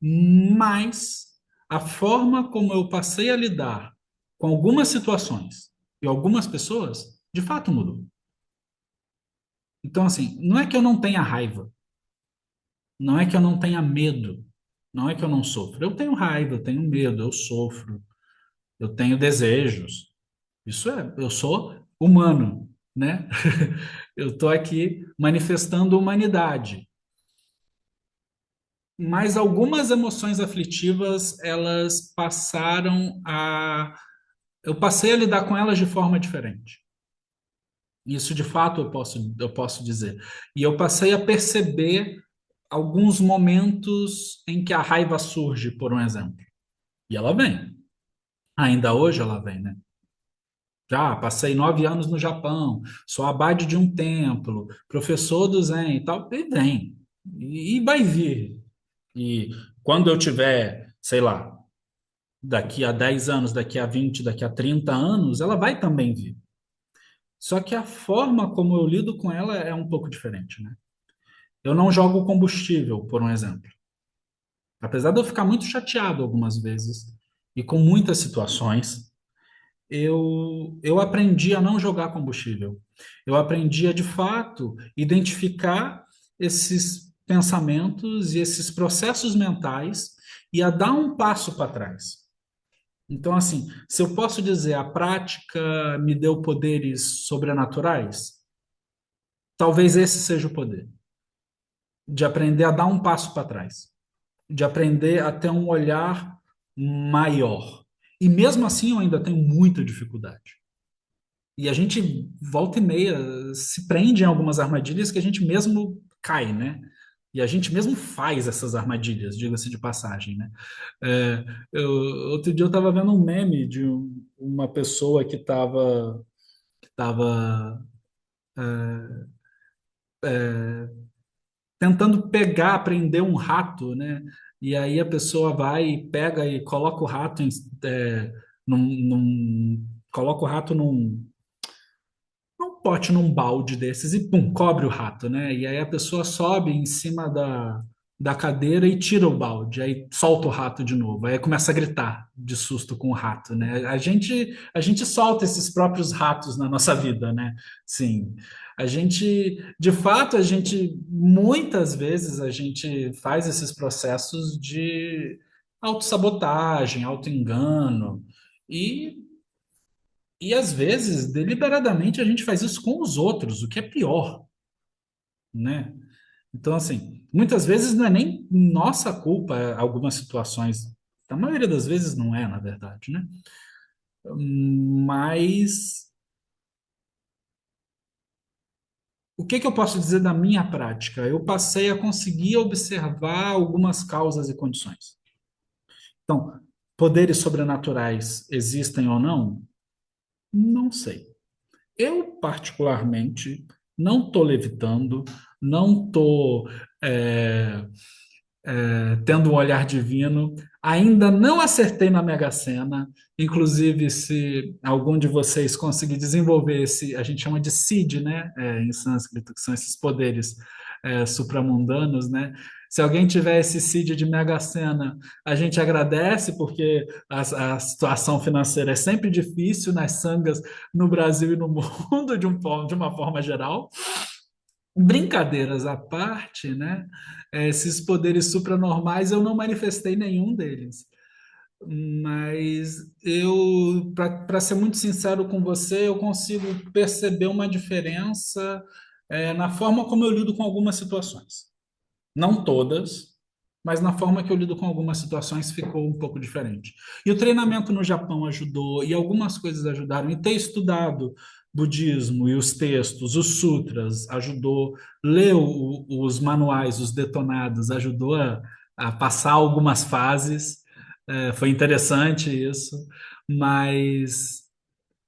Mas a forma como eu passei a lidar com algumas situações e algumas pessoas, de fato mudou. Então, assim, não é que eu não tenha raiva, não é que eu não tenha medo, não é que eu não sofro. Eu tenho raiva, eu tenho medo, eu sofro, eu tenho desejos. Isso é, eu sou humano, né? Eu estou aqui manifestando humanidade. Mas algumas emoções aflitivas, elas passaram a. Eu passei a lidar com elas de forma diferente. Isso, de fato, eu posso dizer. E eu passei a perceber alguns momentos em que a raiva surge, por um exemplo. E ela vem. Ainda hoje ela vem, né? Já passei 9 anos no Japão, sou abade de um templo, professor do Zen e tal, e vem. E vai vir. E quando eu tiver, sei lá, daqui a 10 anos, daqui a 20, daqui a 30 anos, ela vai também vir. Só que a forma como eu lido com ela é um pouco diferente, né? Eu não jogo combustível, por um exemplo. Apesar de eu ficar muito chateado algumas vezes e com muitas situações, eu aprendi a não jogar combustível. Eu aprendi a, de fato, identificar esses pensamentos e esses processos mentais e a dar um passo para trás. Então, assim, se eu posso dizer a prática me deu poderes sobrenaturais, talvez esse seja o poder, de aprender a dar um passo para trás, de aprender a ter um olhar maior. E mesmo assim eu ainda tenho muita dificuldade. E a gente, volta e meia, se prende em algumas armadilhas que a gente mesmo cai, né? E a gente mesmo faz essas armadilhas, diga-se de passagem, né? É, outro dia eu estava vendo um meme de uma pessoa que estava tentando pegar, prender um rato, né? E aí a pessoa vai e pega e coloca o rato coloca o rato num pote, num balde desses e pum, cobre o rato, né? E aí a pessoa sobe em cima da cadeira e tira o balde, aí solta o rato de novo, aí começa a gritar de susto com o rato, né? A gente solta esses próprios ratos na nossa vida, né? Sim. De fato, muitas vezes a gente faz esses processos de autossabotagem, autoengano, e e às vezes, deliberadamente, a gente faz isso com os outros, o que é pior, né? Então, assim, muitas vezes não é nem nossa culpa algumas situações. A maioria das vezes não é, na verdade, né? Mas o que que eu posso dizer da minha prática? Eu passei a conseguir observar algumas causas e condições. Então, poderes sobrenaturais existem ou não? Não sei. Eu, particularmente, não estou levitando, não estou tendo um olhar divino, ainda não acertei na Mega Sena. Inclusive, se algum de vocês conseguir desenvolver esse, a gente chama de Siddhi, né, em sânscrito, que são esses poderes supramundanos, né? Se alguém tiver esse Siddhi de Mega Sena, a gente agradece, porque a situação financeira é sempre difícil nas sangas no Brasil e no mundo de uma forma geral. Brincadeiras à parte, né? Esses poderes supranormais eu não manifestei nenhum deles. Mas para ser muito sincero com você, eu consigo perceber uma diferença, na forma como eu lido com algumas situações. Não todas, mas na forma que eu lido com algumas situações ficou um pouco diferente. E o treinamento no Japão ajudou, e algumas coisas ajudaram. E ter estudado budismo e os textos, os sutras, ajudou. Ler os manuais, os detonados, ajudou a passar algumas fases. Foi interessante isso, mas,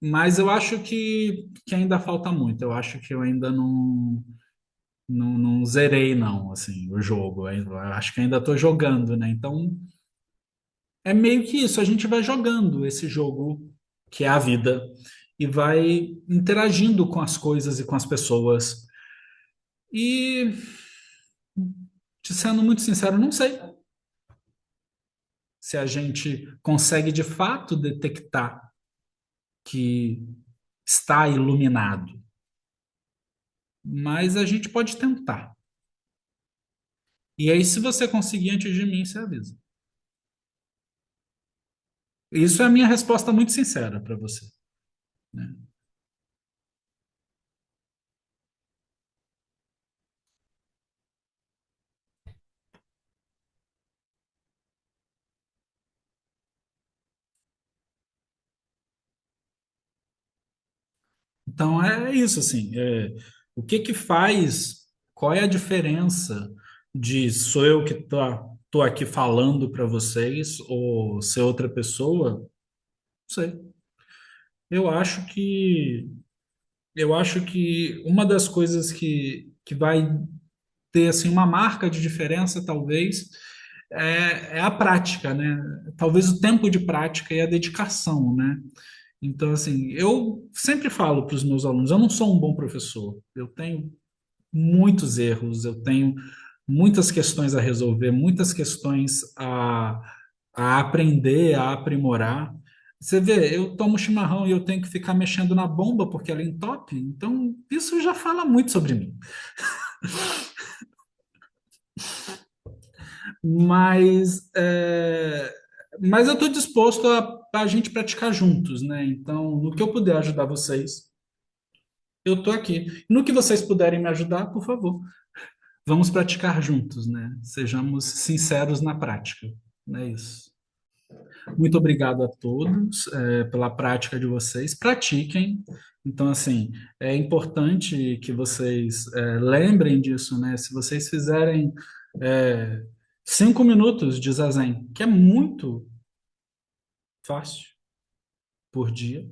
mas eu acho que ainda falta muito. Eu acho que eu ainda não zerei, não, assim, o jogo. Eu acho que ainda estou jogando, né? Então, é meio que isso. A gente vai jogando esse jogo, que é a vida, e vai interagindo com as coisas e com as pessoas. E, te sendo muito sincero, não sei se a gente consegue de fato detectar que está iluminado, mas a gente pode tentar. E aí, se você conseguir antes de mim, você avisa. Isso é a minha resposta muito sincera para você, né? Então é isso, assim. O que que faz? Qual é a diferença de sou eu que tô aqui falando para vocês ou ser outra pessoa? Não sei. Eu acho que eu acho que uma das coisas que vai ter assim uma marca de diferença, talvez, é a prática, né? Talvez o tempo de prática e a dedicação, né? Então, assim, eu sempre falo para os meus alunos, eu não sou um bom professor, eu tenho muitos erros, eu tenho muitas questões a resolver, muitas questões a aprender, a aprimorar. Você vê, eu tomo chimarrão e eu tenho que ficar mexendo na bomba porque ela entope, então isso já fala muito sobre mim. Mas, mas eu estou disposto a gente praticar juntos, né? Então, no que eu puder ajudar vocês, eu estou aqui. No que vocês puderem me ajudar, por favor, vamos praticar juntos, né? Sejamos sinceros na prática, né? Isso. Muito obrigado a todos, pela prática de vocês. Pratiquem. Então, assim, é importante que vocês lembrem disso, né? Se vocês fizerem 5 minutos de zazen, que é muito fácil por dia,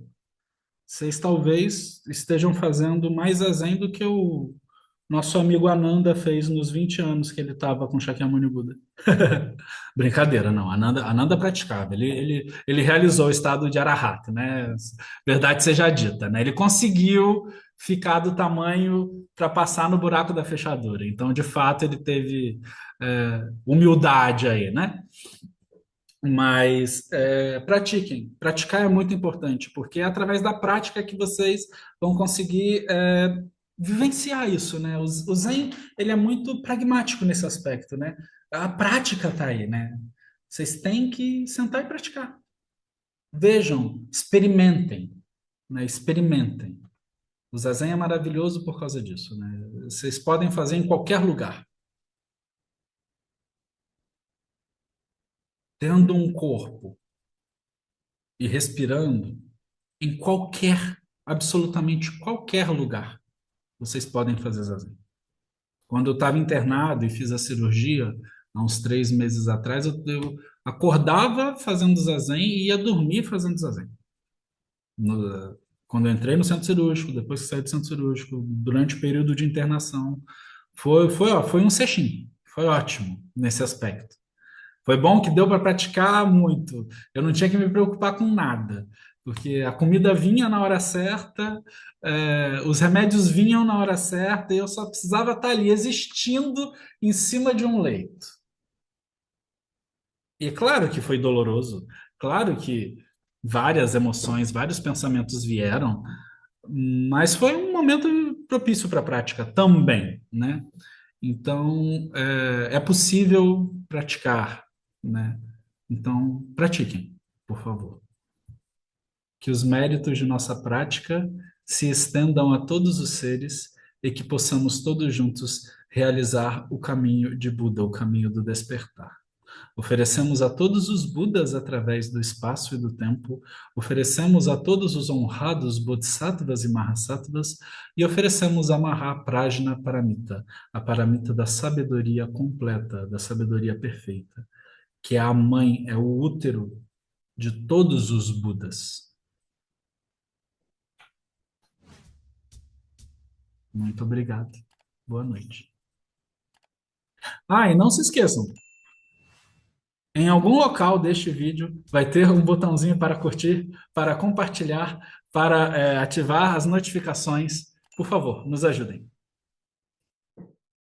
vocês talvez estejam fazendo mais zazen do que o nosso amigo Ananda fez nos 20 anos que ele estava com Shakyamuni Buda. Brincadeira, não. Ananda praticava. Ele realizou o estado de Arahata, né? Verdade seja dita, né? Ele conseguiu ficar do tamanho para passar no buraco da fechadura. Então, de fato, ele teve humildade aí, né? Mas pratiquem. Praticar é muito importante, porque é através da prática que vocês vão conseguir vivenciar isso, né? O Zen, ele é muito pragmático nesse aspecto, né? A prática está aí, né? Vocês têm que sentar e praticar. Vejam, experimentem, né? Experimentem. O Zazen é maravilhoso por causa disso, né? Vocês podem fazer em qualquer lugar, tendo um corpo e respirando em qualquer, absolutamente qualquer lugar. Vocês podem fazer zazen. Quando eu estava internado e fiz a cirurgia, há uns 3 meses atrás, eu acordava fazendo zazen e ia dormir fazendo zazen. Quando eu entrei no centro cirúrgico, depois que saí do centro cirúrgico, durante o período de internação, foi um sextim. Foi ótimo nesse aspecto. Foi bom que deu para praticar muito. Eu não tinha que me preocupar com nada, porque a comida vinha na hora certa, os remédios vinham na hora certa, e eu só precisava estar ali existindo em cima de um leito. E é claro que foi doloroso, claro que várias emoções, vários pensamentos vieram, mas foi um momento propício para a prática também, né? Então, é possível praticar, né? Então, pratiquem, por favor. Que os méritos de nossa prática se estendam a todos os seres e que possamos todos juntos realizar o caminho de Buda, o caminho do despertar. Oferecemos a todos os Budas através do espaço e do tempo, oferecemos a todos os honrados Bodhisattvas e Mahasattvas, e oferecemos a Mahaprajna Paramita, a paramita da sabedoria completa, da sabedoria perfeita, que é a mãe, é o útero de todos os Budas. Muito obrigado. Boa noite. Ah, e não se esqueçam, em algum local deste vídeo vai ter um botãozinho para curtir, para compartilhar, para ativar as notificações. Por favor, nos ajudem.